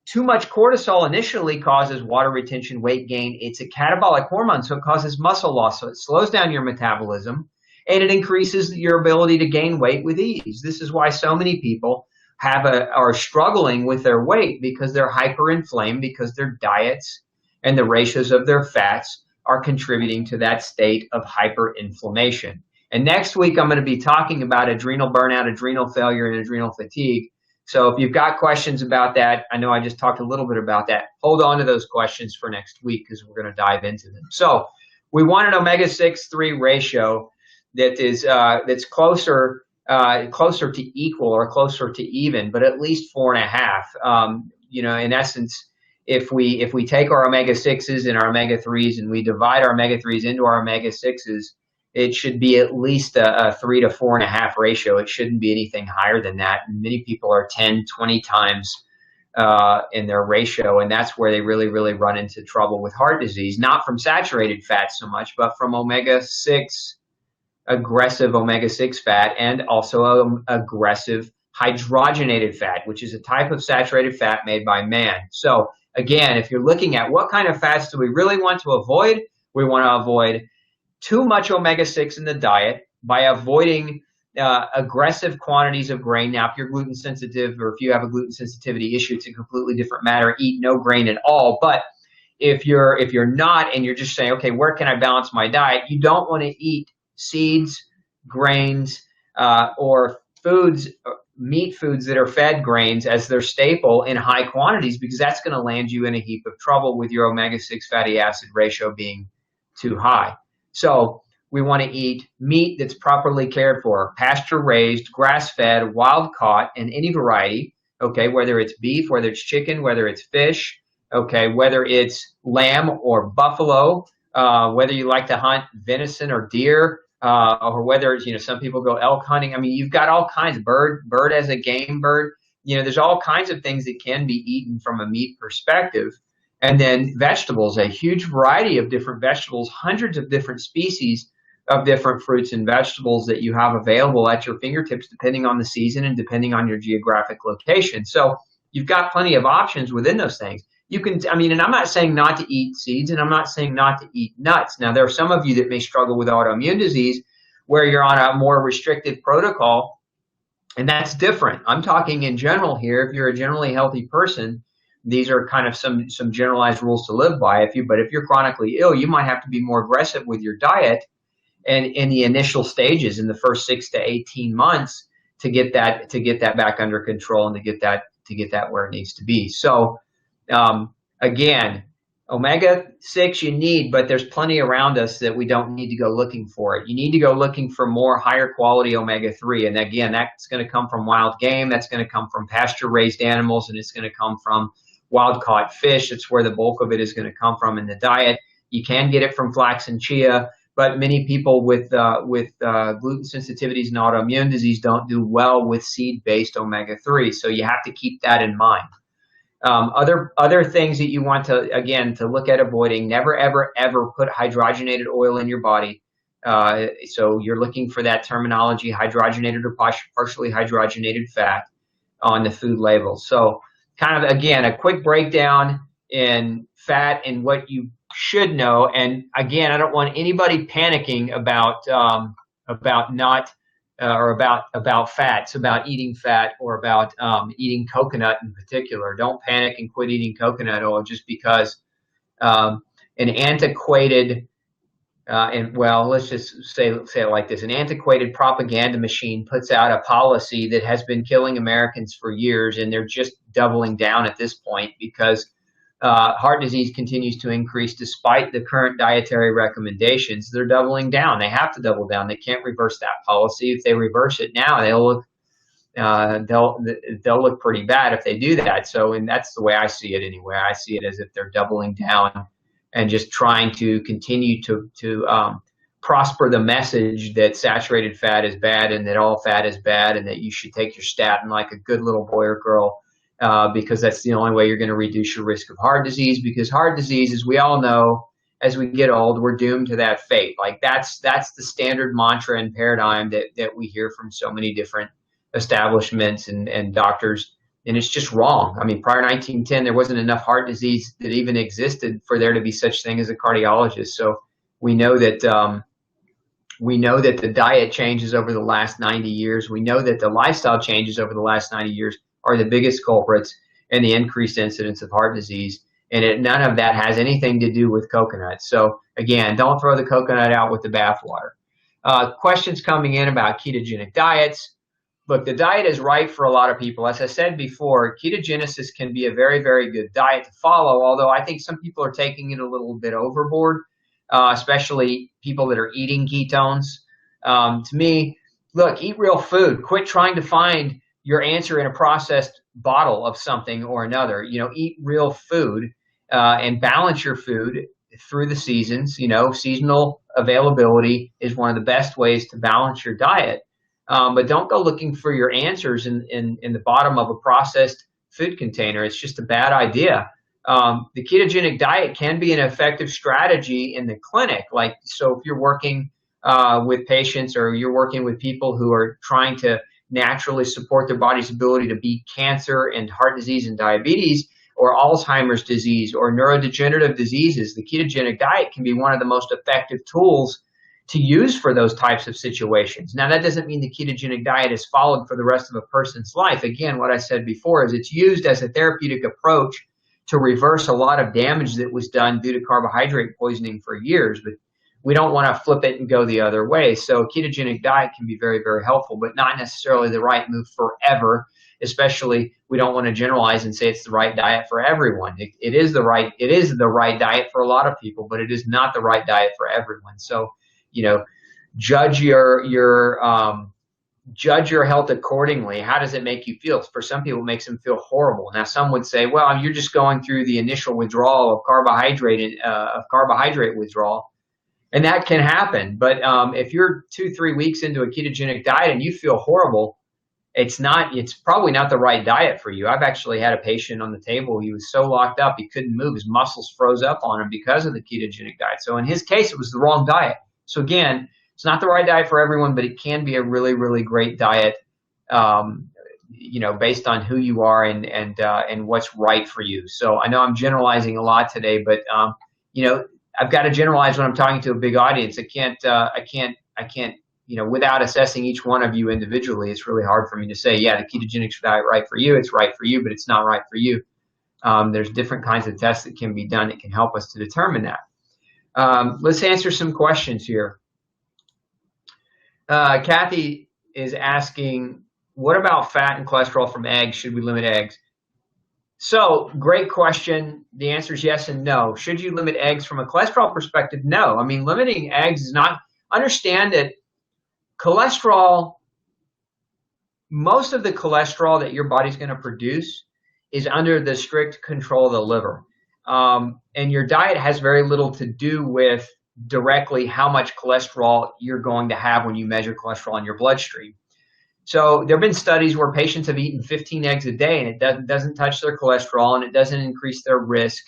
too much cortisol initially causes water retention, weight gain. It's a catabolic hormone, so it causes muscle loss. So it slows down your metabolism, and it increases your ability to gain weight with ease. This is why so many people are struggling with their weight, because they're hyperinflamed, because their diets and the ratios of their fats are contributing to that state of hyperinflammation. And next week, I'm going to be talking about adrenal burnout, adrenal failure, and adrenal fatigue. So if you've got questions about that, I know I just talked a little bit about that. Hold on to those questions for next week because we're going to dive into them. So we want an omega-6-3 ratio that is that's closer to equal or closer to even, but at least 4.5. In essence, if we take our omega-6s and our omega-3s and we divide our omega-3s into our omega-6s, it should be at least a 3 to 4.5 ratio. It shouldn't be anything higher than that. Many people are 10, 20 times in their ratio, and that's where they really, really run into trouble with heart disease, not from saturated fat so much, but from omega-6 aggressive omega-6 fat and also aggressive hydrogenated fat, which is a type of saturated fat made by man. So again, if you're looking at what kind of fats do we really want to avoid, we want to avoid too much omega-6 in the diet by avoiding aggressive quantities of grain. Now, if you're gluten sensitive or if you have a gluten sensitivity issue, it's a completely different matter. Eat no grain at all. But if you're not and you're just saying, okay, where can I balance my diet? You don't want to eat seeds, grains, or foods, meat foods that are fed grains as their staple in high quantities, because that's going to land you in a heap of trouble with your omega-6 fatty acid ratio being too high. So we want to eat meat that's properly cared for, pasture-raised, grass-fed, wild-caught, and any variety, okay, whether it's beef, whether it's chicken, whether it's fish, okay, whether it's lamb or buffalo, whether you like to hunt venison or deer, or whether it's, some people go elk hunting. I mean, you've got all kinds of bird as a game bird. There's all kinds of things that can be eaten from a meat perspective. And then vegetables, a huge variety of different vegetables, hundreds of different species of different fruits and vegetables that you have available at your fingertips, depending on the season and depending on your geographic location. So you've got plenty of options within those things. You can, and I'm not saying not to eat seeds, and I'm not saying not to eat nuts. Now, there are some of you that may struggle with autoimmune disease where you're on a more restrictive protocol, and that's different. I'm talking in general here. If you're a generally healthy person, these are kind of some generalized rules to live by. But if you're chronically ill, you might have to be more aggressive with your diet and in the initial stages, in the first 6 to 18 months, to get that back under control and to get that where it needs to be. So again, omega-6 you need, but there's plenty around us that we don't need to go looking for it. You need to go looking for more higher quality omega-3. And again, that's going to come from wild game. That's going to come from pasture-raised animals, and it's going to come from wild-caught fish. It's where the bulk of it is going to come from in the diet. You can get it from flax and chia, but many people with gluten sensitivities and autoimmune disease don't do well with seed-based omega-3. So you have to keep that in mind. Other things that you want to look at avoiding: never, ever, ever put hydrogenated oil in your body. So you're looking for that terminology, hydrogenated or partially hydrogenated fat, on the food label. So kind of, again, a quick breakdown in fat and what you should know. And again, I don't want anybody panicking about fats, about eating fat, or about eating coconut in particular. Don't panic and quit eating coconut oil just because an antiquated, let's just say it like this: an antiquated propaganda machine puts out a policy that has been killing Americans for years, and they're just doubling down at this point because heart disease continues to increase despite the current dietary recommendations. They're doubling down. They have to double down. They can't reverse that policy. If they reverse it now, they'll look pretty bad if they do that. So, and that's the way I see it anyway. I see it as if they're doubling down and just trying to continue to prosper the message that saturated fat is bad and that all fat is bad and that you should take your statin like a good little boy or girl. Because that's the only way you're going to reduce your risk of heart disease. Because heart disease, as we all know, as we get old, we're doomed to that fate. Like that's the standard mantra and paradigm that we hear from so many different establishments and doctors, and it's just wrong. I mean, prior to 1910, there wasn't enough heart disease that even existed for there to be such thing as a cardiologist. So we know that the diet changes over the last 90 years. We know that the lifestyle changes over the last 90 years are the biggest culprits in the increased incidence of heart disease. And none of that has anything to do with coconut. So again, don't throw the coconut out with the bathwater. Questions coming in about ketogenic diets. Look, the diet is right for a lot of people. As I said before, ketogenesis can be a very, very good diet to follow, although I think some people are taking it a little bit overboard, especially people that are eating ketones. To me, look, eat real food. Quit trying to find your answer in a processed bottle of something or another. Eat real food and balance your food through the seasons. Seasonal availability is one of the best ways to balance your diet. But don't go looking for your answers in the bottom of a processed food container. It's just a bad idea. The ketogenic diet can be an effective strategy in the clinic. So if you're working with patients, or you're working with people who are trying to naturally support their body's ability to beat cancer and heart disease and diabetes, or Alzheimer's disease, or neurodegenerative diseases, the ketogenic diet can be one of the most effective tools to use for those types of situations. Now, that doesn't mean the ketogenic diet is followed for the rest of a person's life. Again, what I said before is it's used as a therapeutic approach to reverse a lot of damage that was done due to carbohydrate poisoning for years, but we don't want to flip it and go the other way. So ketogenic diet can be very, very helpful, but not necessarily the right move forever. Especially, we don't want to generalize and say it's the right diet for everyone. It is the right diet for a lot of people, but it is not the right diet for everyone. So, judge your health accordingly. How does it make you feel? For some people, it makes them feel horrible. Now, some would say, well, you're just going through the initial withdrawal of carbohydrate withdrawal. And that can happen. But if you're 2-3 weeks into a ketogenic diet and you feel horrible, it's probably not the right diet for you. I've actually had a patient on the table. He was so locked up, he couldn't move. His muscles froze up on him because of the ketogenic diet. So in his case, it was the wrong diet. So again, it's not the right diet for everyone, but it can be a really, really great diet, based on who you are and what's right for you. So I know I'm generalizing a lot today, but I've got to generalize when I'm talking to a big audience. I can't, without assessing each one of you individually, it's really hard for me to say, yeah, the ketogenic diet right for you. It's right for you, but it's not right for you. There's different kinds of tests that can be done that can help us to determine that. Let's answer some questions here. Kathy is asking, what about fat and cholesterol from eggs? Should we limit eggs? So, great question. The answer is yes and no. Should you limit eggs from a cholesterol perspective? No. I mean, limiting eggs is not. Understand that cholesterol, most of the cholesterol that your body's going to produce is under the strict control of the liver. And your diet has very little to do with directly how much cholesterol you're going to have when you measure cholesterol in your bloodstream. So there have been studies where patients have eaten 15 eggs a day and it doesn't touch their cholesterol and it doesn't increase their risk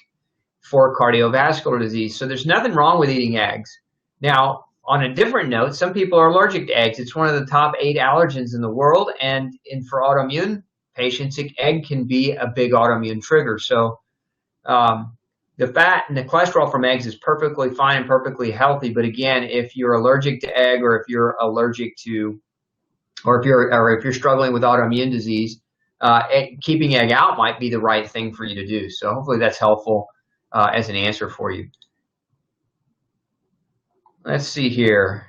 for cardiovascular disease. So there's nothing wrong with eating eggs. Now, on a different note, some people are allergic to eggs. It's one of the top 8 allergens in the world, and for autoimmune patients, egg can be a big autoimmune trigger. So the fat and the cholesterol from eggs is perfectly fine and perfectly healthy. But again, if you're allergic to egg, or if you're allergic to, or if you're struggling with autoimmune disease, keeping egg out might be the right thing for you to do. So hopefully that's helpful as an answer for you. Let's see here.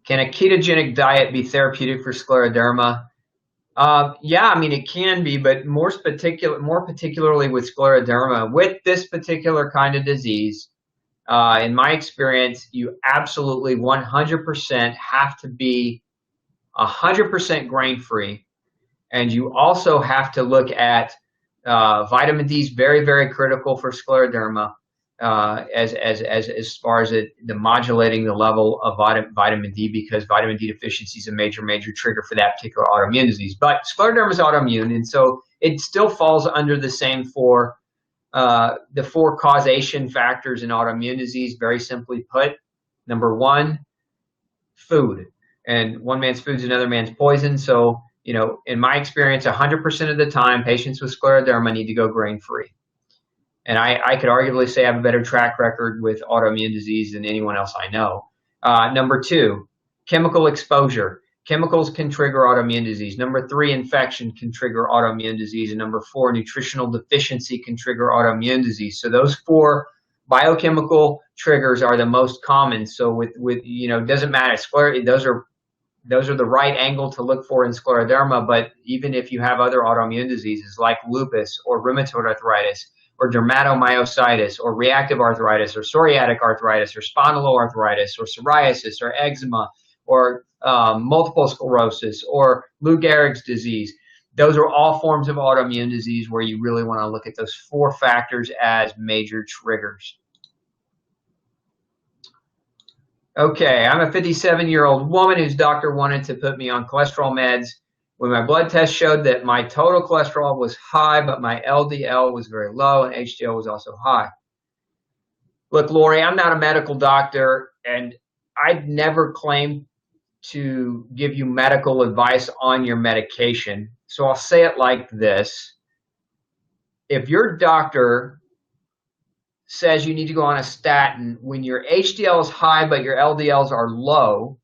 Can a ketogenic diet be therapeutic for scleroderma? Yeah, I mean, it can be, but more particularly with scleroderma, with this particular kind of disease, in my experience, you absolutely 100% have to be 100% grain-free, and you also have to look at vitamin D is very, very critical for scleroderma. As far as the modulating the level of vitamin D, because vitamin D deficiency is a major trigger for that particular autoimmune disease. But scleroderma is autoimmune, and so it still falls under the same the 4 causation factors in autoimmune disease. Very simply put, number 1, food, and one man's food is another man's poison. So in my experience, 100% of the time, patients with scleroderma need to go grain-free. And I could arguably say I have a better track record with autoimmune disease than anyone else I know. Number 2, chemical exposure. Chemicals can trigger autoimmune disease. Number 3, infection can trigger autoimmune disease. And number 4, nutritional deficiency can trigger autoimmune disease. So those 4 biochemical triggers are the most common. So with doesn't matter. Those are the right angle to look for in scleroderma. But even if you have other autoimmune diseases like lupus or rheumatoid arthritis, or dermatomyositis, or reactive arthritis, or psoriatic arthritis, or spondyloarthritis, or psoriasis, or eczema, or multiple sclerosis, or Lou Gehrig's disease. Those are all forms of autoimmune disease where you really want to look at those 4 factors as major triggers. Okay, I'm a 57-year-old woman whose doctor wanted to put me on cholesterol meds. When my blood test showed that my total cholesterol was high, but my LDL was very low and HDL was also high. Look, Lori, I'm not a medical doctor, and I'd never claim to give you medical advice on your medication. So I'll say it like this. If your doctor says you need to go on a statin when your HDL is high but your LDLs are low,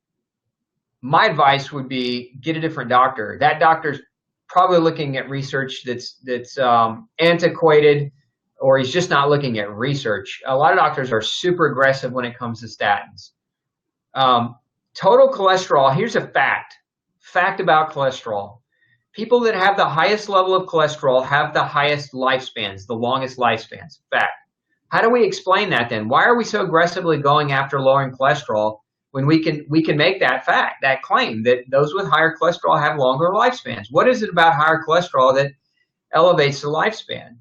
my advice would be get a different doctor. That doctor's probably looking at research that's antiquated, or he's just not looking at research. A lot of doctors are super aggressive when it comes to statins. Total cholesterol, here's a fact about cholesterol. People that have the highest level of cholesterol have the highest lifespans, the longest lifespans. Fact. How do we explain that then? Why are we so aggressively going after lowering cholesterol when we can make that fact, that claim that those with higher cholesterol have longer lifespans? What is it about higher cholesterol that elevates the lifespan?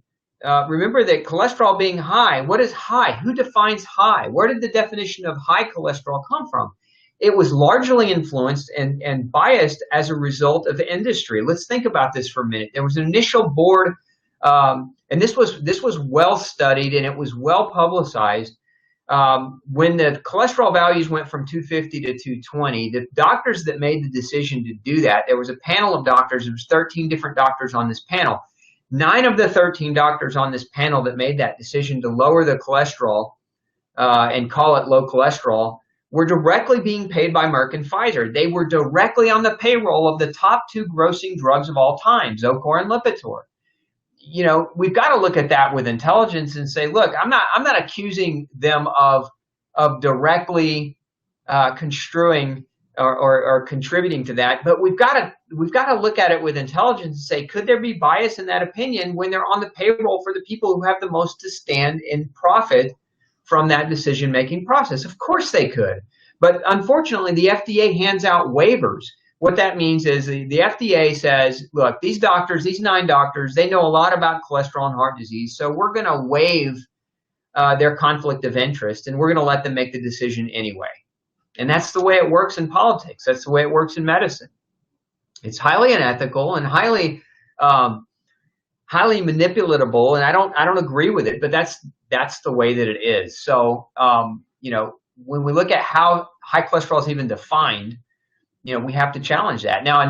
Remember that cholesterol being high, what is high? Who defines high? Where did the definition of high cholesterol come from? It was largely influenced and biased as a result of industry. Let's think about this for a minute. There was an initial board, and this was well studied and it was well publicized. When the cholesterol values went from 250 to 220, the doctors that made the decision to do that, there was a panel of doctors. There was 13 different doctors on this panel. 9 of the 13 doctors on this panel that made that decision to lower the cholesterol and call it low cholesterol were directly being paid by Merck and Pfizer. They were directly on the payroll of the top 2 grossing drugs of all time, Zocor and Lipitor. You know, we've got to look at that with intelligence and say, look, I'm not accusing them of directly construing or contributing to that, but we've got to look at it with intelligence and say, could there be bias in that opinion when they're on the payroll for the people who have the most to stand in profit from that decision-making process? Of course they could, but unfortunately the FDA hands out waivers. What that means is the FDA says, look, these doctors, these 9 doctors, they know a lot about cholesterol and heart disease, so we're going to waive their conflict of interest, and we're going to let them make the decision anyway. And that's the way it works in politics. That's the way it works in medicine. It's highly unethical and highly manipulatable, and I don't agree with it, but that's the way that it is. So, you know, when we look at how high cholesterol is even defined, you know, we have to challenge that. Now,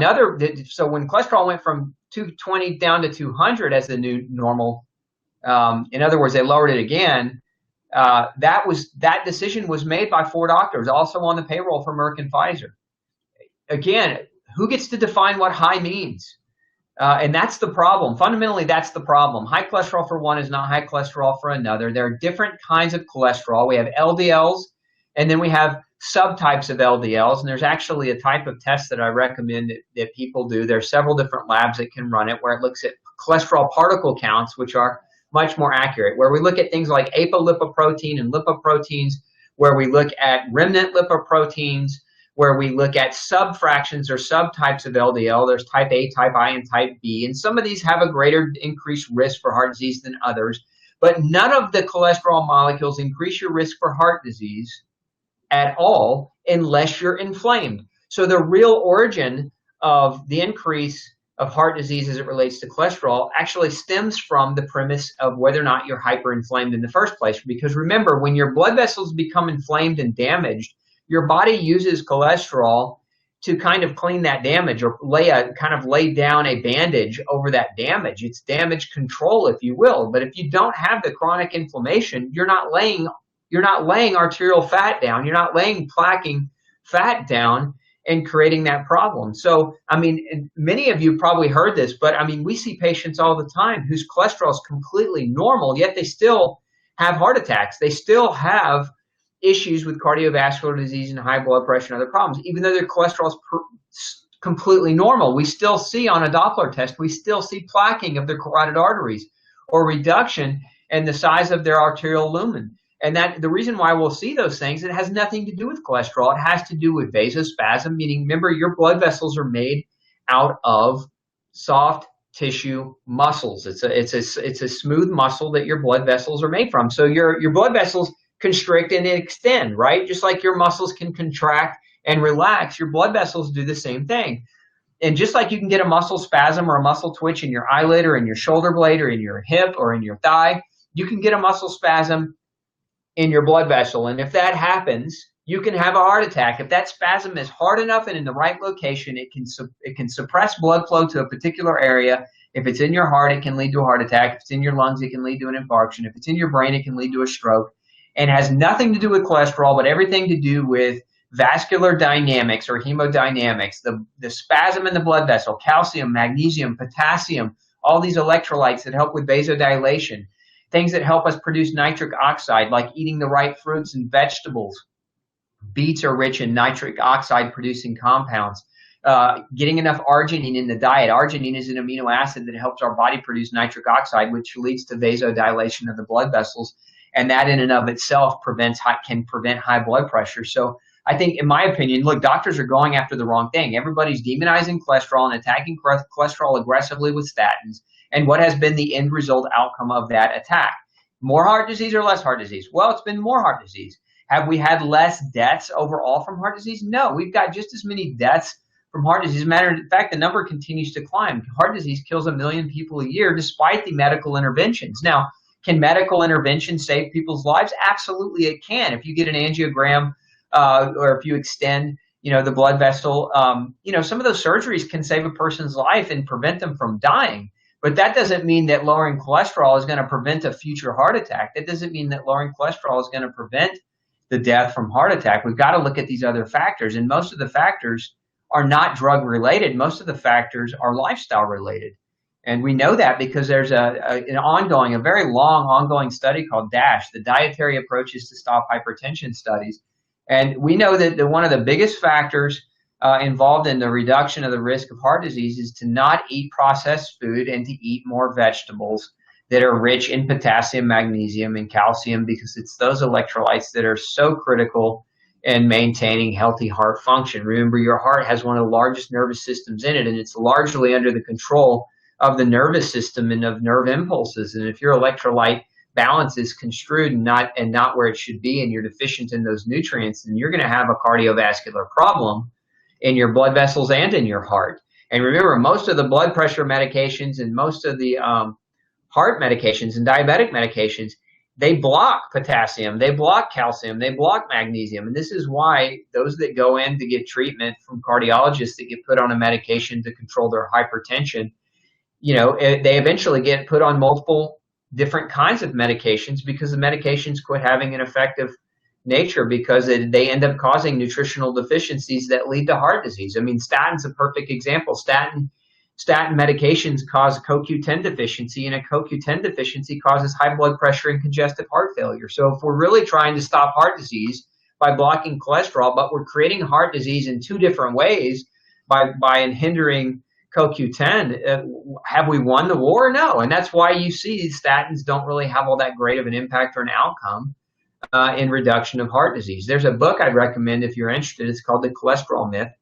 so when cholesterol went from 220 down to 200 as the new normal, in other words, they lowered it again. That decision was made by 4 doctors, also on the payroll for Merck and Pfizer. Again, who gets to define what high means? And that's the problem. Fundamentally, that's the problem. High cholesterol for one is not high cholesterol for another. There are different kinds of cholesterol. We have LDLs, and then we have subtypes of LDLs. And there's actually a type of test that I recommend that people do. There are several different labs that can run it where it looks at cholesterol particle counts, which are much more accurate, where we look at things like apolipoprotein and lipoproteins, where we look at remnant lipoproteins, where we look at subfractions or subtypes of LDL. There's type A, type I, and type B. And some of these have a greater increased risk for heart disease than others. But none of the cholesterol molecules increase your risk for heart disease at all unless you're inflamed. So the real origin of the increase of heart disease as it relates to cholesterol actually stems from the premise of whether or not you're hyperinflamed in the first place. Because remember, when your blood vessels become inflamed and damaged, your body uses cholesterol to kind of clean that damage or lay down a bandage over that damage. It's damage control, if you will. But if you don't have the chronic inflammation, you're not laying arterial fat down. You're not laying plaquing fat down and creating that problem. So, I mean, many of you probably heard this, but I mean, we see patients all the time whose cholesterol is completely normal, yet they still have heart attacks. They still have issues with cardiovascular disease and high blood pressure and other problems, even though their cholesterol is completely normal. We still see on a Doppler test, we still see plaquing of their carotid arteries or reduction in the size of their arterial lumen. And that the reason why we'll see those things, it has nothing to do with cholesterol. It has to do with vasospasm, meaning, remember, your blood vessels are made out of soft tissue muscles. It's a smooth muscle that your blood vessels are made from. So your blood vessels constrict and extend, right? Just like your muscles can contract and relax, your blood vessels do the same thing. And just like you can get a muscle spasm or a muscle twitch in your eyelid or in your shoulder blade or in your hip or in your thigh, you can get a muscle spasm in your blood vessel. And if that happens, you can have a heart attack. If that spasm is hard enough and in the right location, it can suppress blood flow to a particular area. If it's in your heart, it can lead to a heart attack. If it's in your lungs, it can lead to an infarction. If it's in your brain, it can lead to a stroke. And it has nothing to do with cholesterol, but everything to do with vascular dynamics or hemodynamics, the spasm in the blood vessel, calcium, magnesium, potassium, all these electrolytes that help with vasodilation, things that help us produce nitric oxide, like eating the right fruits and vegetables. Beets are rich in nitric oxide producing compounds. Getting enough arginine in the diet. Arginine is an amino acid that helps our body produce nitric oxide, which leads to vasodilation of the blood vessels. And that in and of itself can prevent high blood pressure. So I think, in my opinion, look, doctors are going after the wrong thing. Everybody's demonizing cholesterol and attacking cholesterol aggressively with statins. And what has been the end result outcome of that attack? More heart disease or less heart disease? Well, it's been more heart disease. Have we had less deaths overall from heart disease? No, we've got just as many deaths from heart disease. As a matter of fact, the number continues to climb. Heart disease kills 1 million people a year despite the medical interventions. Now, can medical intervention save people's lives? Absolutely, it can. If you get an angiogram or if you extend, the blood vessel, some of those surgeries can save a person's life and prevent them from dying. But that doesn't mean that lowering cholesterol is going to prevent a future heart attack. That doesn't mean that lowering cholesterol is going to prevent the death from heart attack. We've got to look at these other factors, and most of the factors are not drug related. Most of the factors are lifestyle related. And we know that because there's a very long ongoing study called DASH, the Dietary Approaches to Stop Hypertension Studies. And we know that one of the biggest factors involved in the reduction of the risk of heart disease is to not eat processed food and to eat more vegetables that are rich in potassium, magnesium, and calcium, because it's those electrolytes that are so critical in maintaining healthy heart function. Remember, your heart has one of the largest nervous systems in it, and it's largely under the control of the nervous system and of nerve impulses. And if your electrolyte balance is construed and not where it should be, and you're deficient in those nutrients, then you're going to have a cardiovascular problem in your blood vessels and in your heart. And remember, most of the blood pressure medications and most of the heart medications and diabetic medications, they block potassium, they block calcium, they block magnesium. And this is why those that go in to get treatment from cardiologists that get put on a medication to control their hypertension, they eventually get put on multiple different kinds of medications because the medications quit having an effective nature, because they end up causing nutritional deficiencies that lead to heart disease. I mean, statin's a perfect example. Statin medications cause CoQ10 deficiency, and a CoQ10 deficiency causes high blood pressure and congestive heart failure. So if we're really trying to stop heart disease by blocking cholesterol, but we're creating heart disease in two different ways by hindering CoQ10, have we won the war? No. And that's why you see statins don't really have all that great of an impact or an outcome in reduction of heart disease. There's a book I'd recommend if you're interested. It's called The Cholesterol Myth.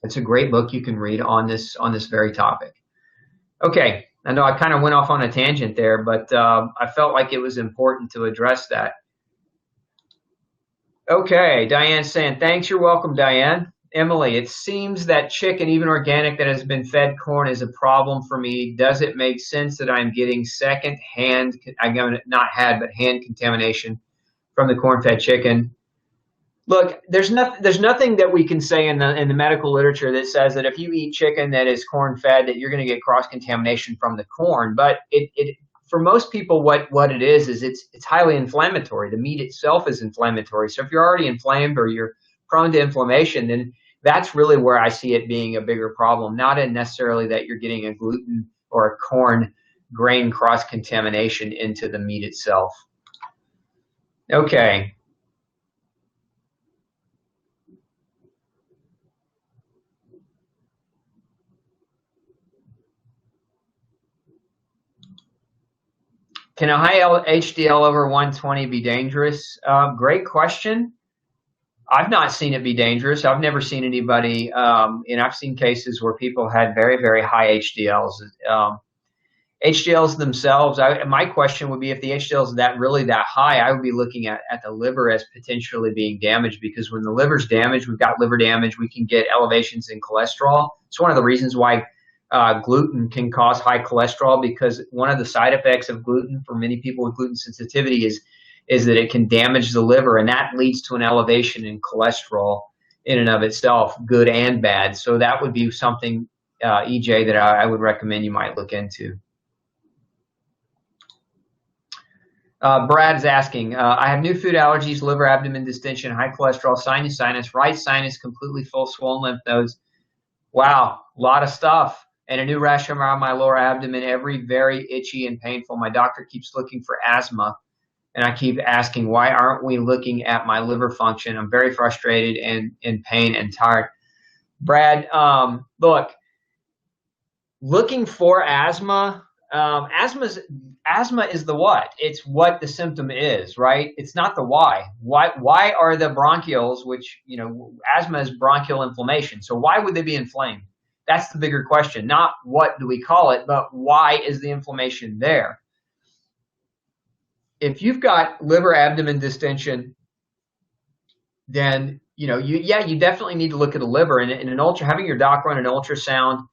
It's a great book you can read on this very topic. Okay, I know I kind of went off on a tangent there, but I felt like it was important to address that. Okay, Diane's saying, thanks, you're welcome, Diane. Emily, it seems that chicken, even organic, that has been fed corn is a problem for me. Does it make sense that I'm getting hand contamination from the corn-fed chicken? Look, there's nothing that we can say in the medical literature that says that if you eat chicken that is corn-fed that you're going to get cross-contamination from the corn. But it for most people, what it is it's highly inflammatory. The meat itself is inflammatory. So if you're already inflamed or you're prone to inflammation, then that's really where I see it being a bigger problem, not in necessarily that you're getting a gluten or a corn grain cross-contamination into the meat itself. Okay. Can a high HDL over 120 be dangerous? Great question. I've not seen it be dangerous. I've never seen anybody, and I've seen cases where people had very, very high HDLs. HDLs themselves, my question would be, if the HDL is that high, I would be looking at the liver as potentially being damaged, because when the liver's damaged, we've got liver damage, we can get elevations in cholesterol. It's one of the reasons why gluten can cause high cholesterol, because one of the side effects of gluten for many people with gluten sensitivity is is that it can damage the liver, and that leads to an elevation in cholesterol in and of itself, good and bad. So that would be something, EJ, that I would recommend you might look into. Brad's asking, I have new food allergies, liver, abdomen distension, high cholesterol, sinus, right sinus, completely full, swollen lymph nodes. Wow, a lot of stuff. And a new rash around my lower abdomen, every very itchy and painful. My doctor keeps looking for asthma, and I keep asking, why aren't we looking at my liver function? I'm very frustrated and in pain and tired. Brad, look, looking for asthma, asthma is the what? It's what the symptom is, right? It's not the why. Why are the bronchioles, which, asthma is bronchial inflammation. So why would they be inflamed? That's the bigger question. Not what do we call it, but why is the inflammation there? If you've got liver abdomen distension, then, you definitely need to look at the liver, and having your doc run an ultrasound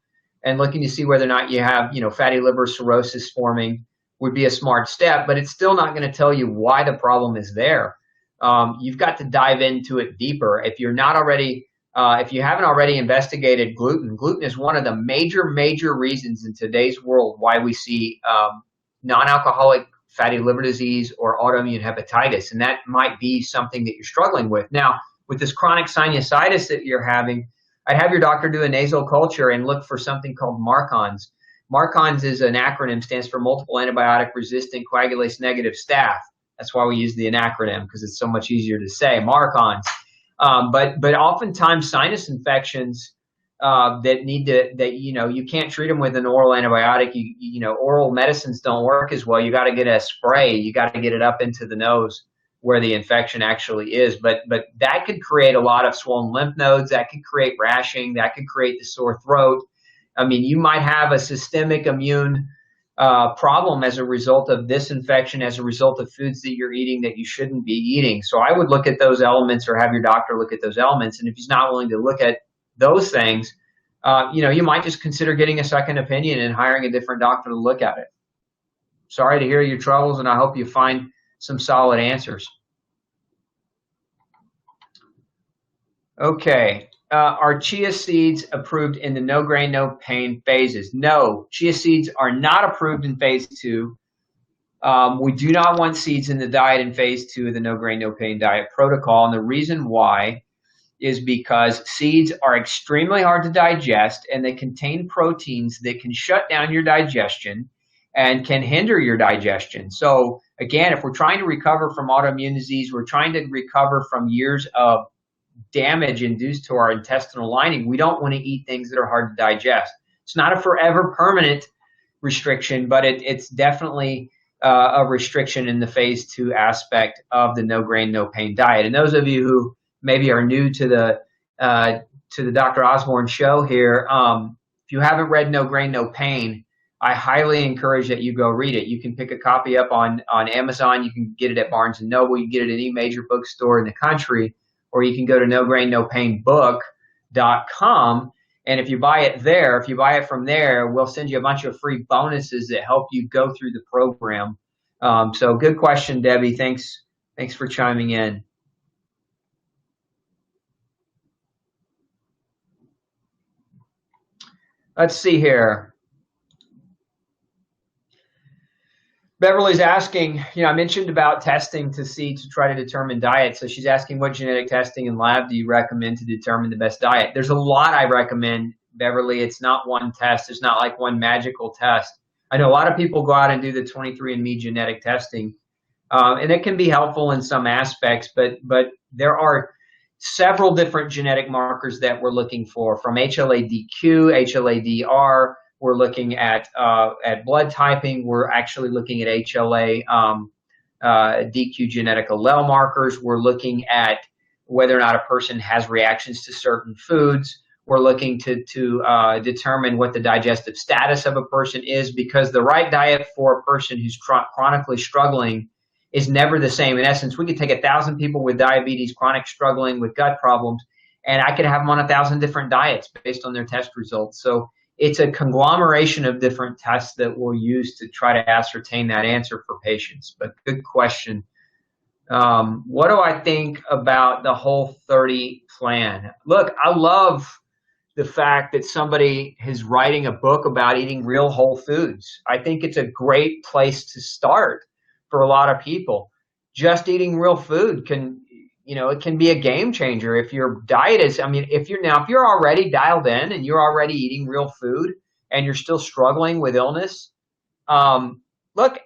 and looking to see whether or not you have, fatty liver cirrhosis forming would be a smart step, but it's still not going to tell you why the problem is there. You've got to dive into it deeper. If you haven't already investigated gluten, gluten is one of the major reasons in today's world why we see non-alcoholic fatty liver disease or autoimmune hepatitis, and that might be something that you're struggling with. Now, with this chronic sinusitis that you're having, I'd have your doctor do a nasal culture and look for something called MARCONS. MARCONS is an acronym, stands for multiple antibiotic resistant coagulase negative staph. That's why we use the acronym, because it's so much easier to say, MARCONS. But oftentimes sinus infections you can't treat them with an oral antibiotic. Oral medicines don't work as well. You got to get a spray. You got to get it up into the nose where the infection actually is. But that could create a lot of swollen lymph nodes. That could create rashing. That could create the sore throat. I mean, you might have a systemic immune problem as a result of this infection, as a result of foods that you're eating that you shouldn't be eating. So I would look at those elements, or have your doctor look at those elements. And if he's not willing to look at those things, you might just consider getting a second opinion and hiring a different doctor to look at it. Sorry to hear your troubles, and I hope you find some solid answers. Okay. Are chia seeds approved in the no grain, no pain phases? No, chia seeds are not approved in phase 2. We do not want seeds in the diet in phase 2 of the no grain, no pain diet protocol. And the reason why is because seeds are extremely hard to digest, and they contain proteins that can shut down your digestion and can hinder your digestion. So again, if we're trying to recover from autoimmune disease, we're trying to recover from years of damage induced to our intestinal lining, we don't want to eat things that are hard to digest. It's not a forever permanent restriction, but it's definitely a restriction in the phase 2 aspect of the no grain, no pain diet. And those of you who maybe are new to the Dr. Osborne show here, if you haven't read No Grain, No Pain, I highly encourage that you go read it. You can pick a copy up on Amazon. You can get it at Barnes & Noble. You can get it at any major bookstore in the country, or you can go to nograinnopeinbook.com. And if you buy it from there, we'll send you a bunch of free bonuses that help you go through the program. So good question, Debbie. Thanks for chiming in. Let's see here. Beverly's asking, I mentioned about testing to try to determine diet. So she's asking, what genetic testing and lab do you recommend to determine the best diet? There's a lot I recommend, Beverly. It's not one test. It's not like one magical test. I know a lot of people go out and do the 23andMe genetic testing, and it can be helpful in some aspects, but there are several different genetic markers that we're looking for, from HLA-DQ, HLA-DR. We're looking at blood typing. We're actually looking at HLA DQ genetic allele markers. We're looking at whether or not a person has reactions to certain foods. We're looking to determine what the digestive status of a person is, because the right diet for a person who's chronically struggling is never the same. In essence, we could take 1,000 people with diabetes, chronic struggling with gut problems, and I could have them on 1,000 different diets based on their test results. So it's a conglomeration of different tests that we'll use to try to ascertain that answer for patients. But good question, What do I think about the Whole30 plan? Look, I love the fact that somebody is writing a book about eating real whole foods. I think it's a great place to start for a lot of people. Just eating real food can, it can be a game changer if your diet is, if you're already dialed in and you're already eating real food and you're still struggling with illness, look,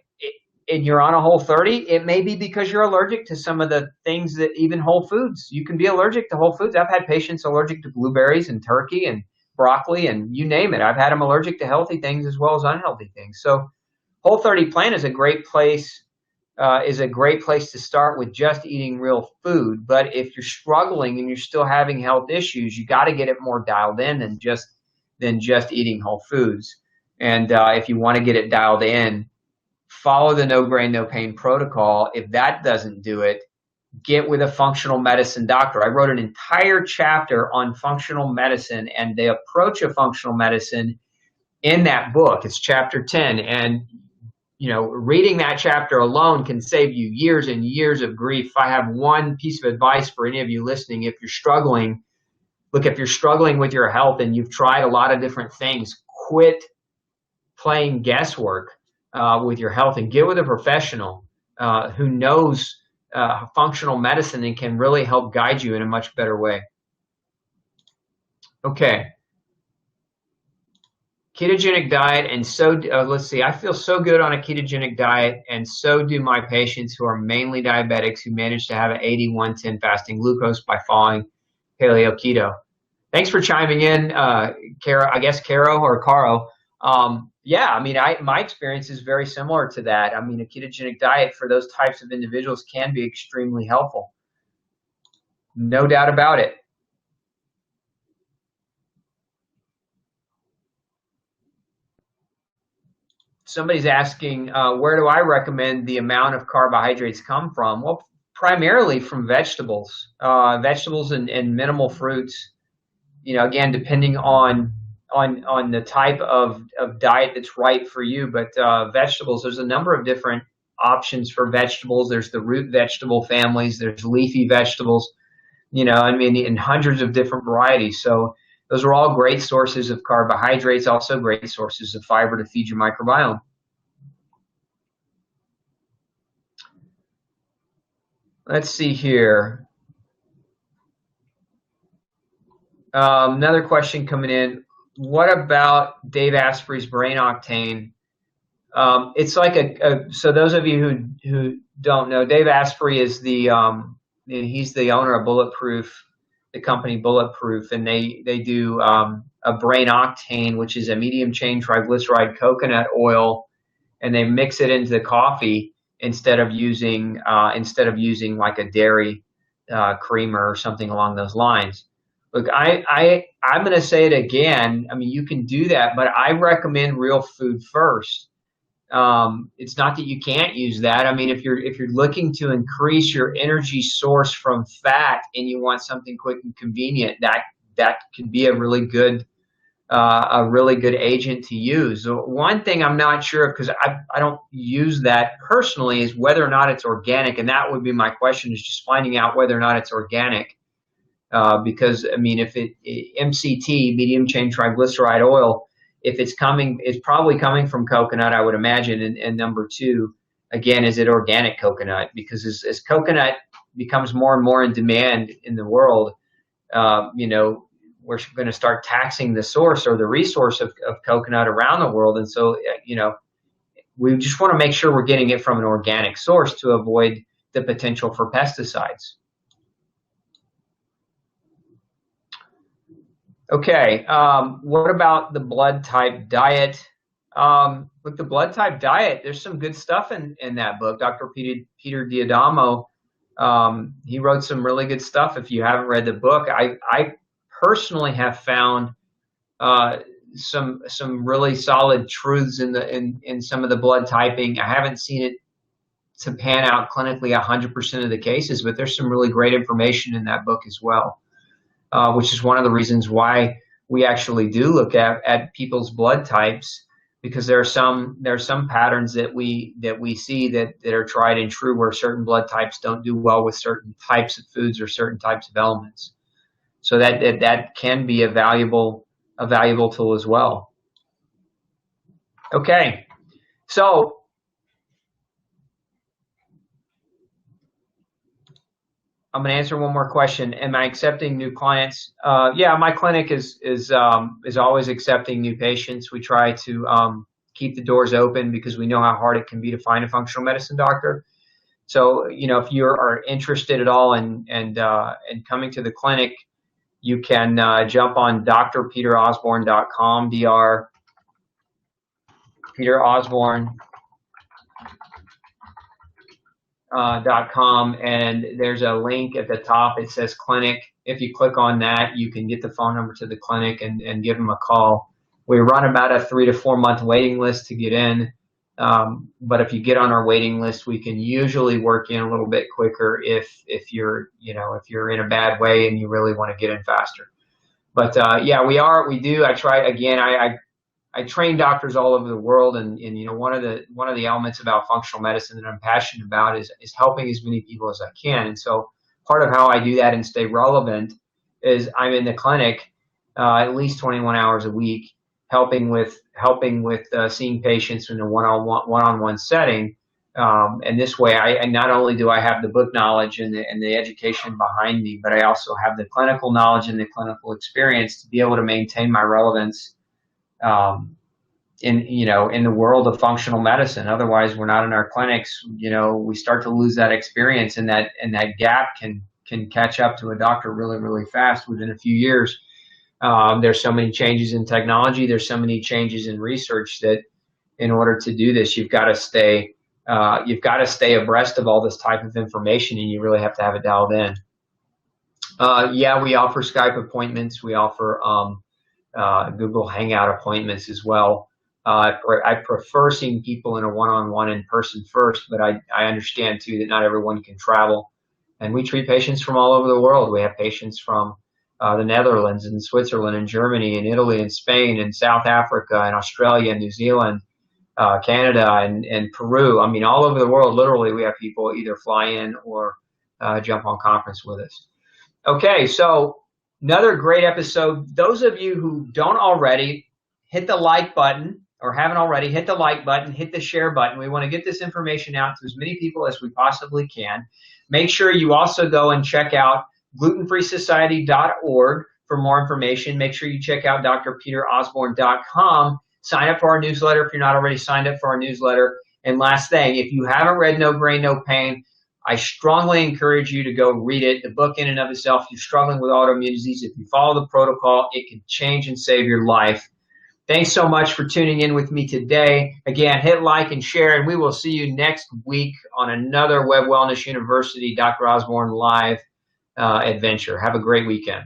and you're on a Whole30, it may be because you're allergic to some of the things that even whole foods. You can be allergic to whole foods. I've had patients allergic to blueberries and turkey and broccoli and you name it. I've had them allergic to healthy things as well as unhealthy things. So Whole30 plan is a great place to start with just eating real food. But if you're struggling and you're still having health issues, you got to get it more dialed in than just eating whole foods. And if you want to get it dialed in, follow the no grain, no pain protocol. If that doesn't do it, get with a functional medicine doctor. I wrote an entire chapter on functional medicine and the approach of functional medicine in that book. It's chapter 10. And, reading that chapter alone can save you years and years of grief. If I have one piece of advice for any of you listening, if you're struggling with your health and you've tried a lot of different things, quit playing guesswork with your health and get with a professional who knows functional medicine and can really help guide you in a much better way. Okay. Ketogenic diet, and let's see, I feel so good on a ketogenic diet, and so do my patients who are mainly diabetics who manage to have an 80-110 fasting glucose by following paleo keto. Thanks for chiming in, Caro or Caro. My experience is very similar to that. A ketogenic diet for those types of individuals can be extremely helpful. No doubt about it. Somebody's asking, where do I recommend the amount of carbohydrates come from? Well, primarily from vegetables, and minimal fruits. Again, depending on the type of diet that's right for you. But vegetables, there's a number of different options for vegetables. There's the root vegetable families. There's leafy vegetables, in hundreds of different varieties. So those are all great sources of carbohydrates, also great sources of fiber to feed your microbiome. Let's see here. Another question coming in. What about Dave Asprey's brain octane? It's like so those of you who don't know, Dave Asprey is he's the owner of Bulletproof, the company Bulletproof, and they do a brain octane, which is a medium chain triglyceride coconut oil, and they mix it into the coffee instead of using like a dairy creamer or something along those lines. Look, I'm going to say it again. You can do that, but I recommend real food first. It's not that you can't use that. If you're looking to increase your energy source from fat and you want something quick and convenient, that could be a really good agent to use. So one thing I'm not sure of, because I don't use that personally, is whether or not it's organic, and that would be my question, is just finding out whether or not it's organic. Because if MCT, medium chain triglyceride oil, if it's probably coming from coconut, I would imagine. And number two, again, is it organic coconut? Because as coconut becomes more and more in demand in the world, we're going to start taxing the source or the resource of coconut around the world. And so, we just want to make sure we're getting it from an organic source to avoid the potential for pesticides. Okay, what about the blood type diet? With the blood type diet, there's some good stuff in that book. Dr. Peter Diadamo, he wrote some really good stuff. If you haven't read the book, I personally have found some really solid truths in some of the blood typing. I haven't seen it to pan out clinically 100% of the cases, but there's some really great information in that book as well. Which is one of the reasons why we actually do look at people's blood types because there are some patterns that we see that are tried and true, where certain blood types don't do well with certain types of foods or certain types of elements. So that can be a valuable tool as well. Okay, so I'm going to answer one more question. Am I accepting new clients? Yeah, my clinic is always accepting new patients. We try to keep the doors open because we know how hard it can be to find a functional medicine doctor. So, if you are interested at all in coming to the clinic, you can jump on drpeterosborne.com, Dr. Peter Osborne. .com, and there's a link at the top. It says clinic. If you click on that, you can get the phone number to the clinic and give them a call. We run about a 3 to 4 month waiting list to get in, but if you get on our waiting list, we can usually work in a little bit quicker if you're in a bad way and you really want to get in faster. But yeah, we do. I try again. I train doctors all over the world, and one of the elements about functional medicine that I'm passionate about is helping as many people as I can. And so part of how I do that and stay relevant is I'm in the clinic at least 21 hours a week, helping with seeing patients in a one-on-one setting. And this way, I not only do I have the book knowledge and the education behind me, but I also have the clinical knowledge and the clinical experience to be able to maintain my relevance in the world of functional medicine. Otherwise, we're not in our clinics. We start to lose that experience, and that gap can catch up to a doctor really, really fast within a few years. There's so many changes in technology. There's so many changes in research that in order to do this, you've got to stay abreast of all this type of information, and you really have to have it dialed in. Yeah, we offer Skype appointments. We offer Google Hangout appointments as well. I prefer seeing people in a one-on-one in person first, but I understand too that not everyone can travel. And we treat patients from all over the world. We have patients from the Netherlands and Switzerland and Germany and Italy and Spain and South Africa and Australia and New Zealand, Canada and Peru. I mean, all over the world, literally, we have people either fly in or jump on conference with us. Okay, so another great episode. Those of you who don't already, hit the like button, or haven't already, hit the like button, hit the share button. We want to get this information out to as many people as we possibly can. Make sure you also go and check out glutenfreesociety.org for more information. Make sure you check out drpeterosborne.com. Sign up for our newsletter if you're not already signed up for our newsletter. And last thing, if you haven't read No Grain, No Pain, I strongly encourage you to go read it. The book in and of itself, if you're struggling with autoimmune disease, if you follow the protocol, it can change and save your life. Thanks so much for tuning in with me today. Again, hit like and share, and we will see you next week on another Web Wellness University Dr. Osborne Live adventure. Have a great weekend.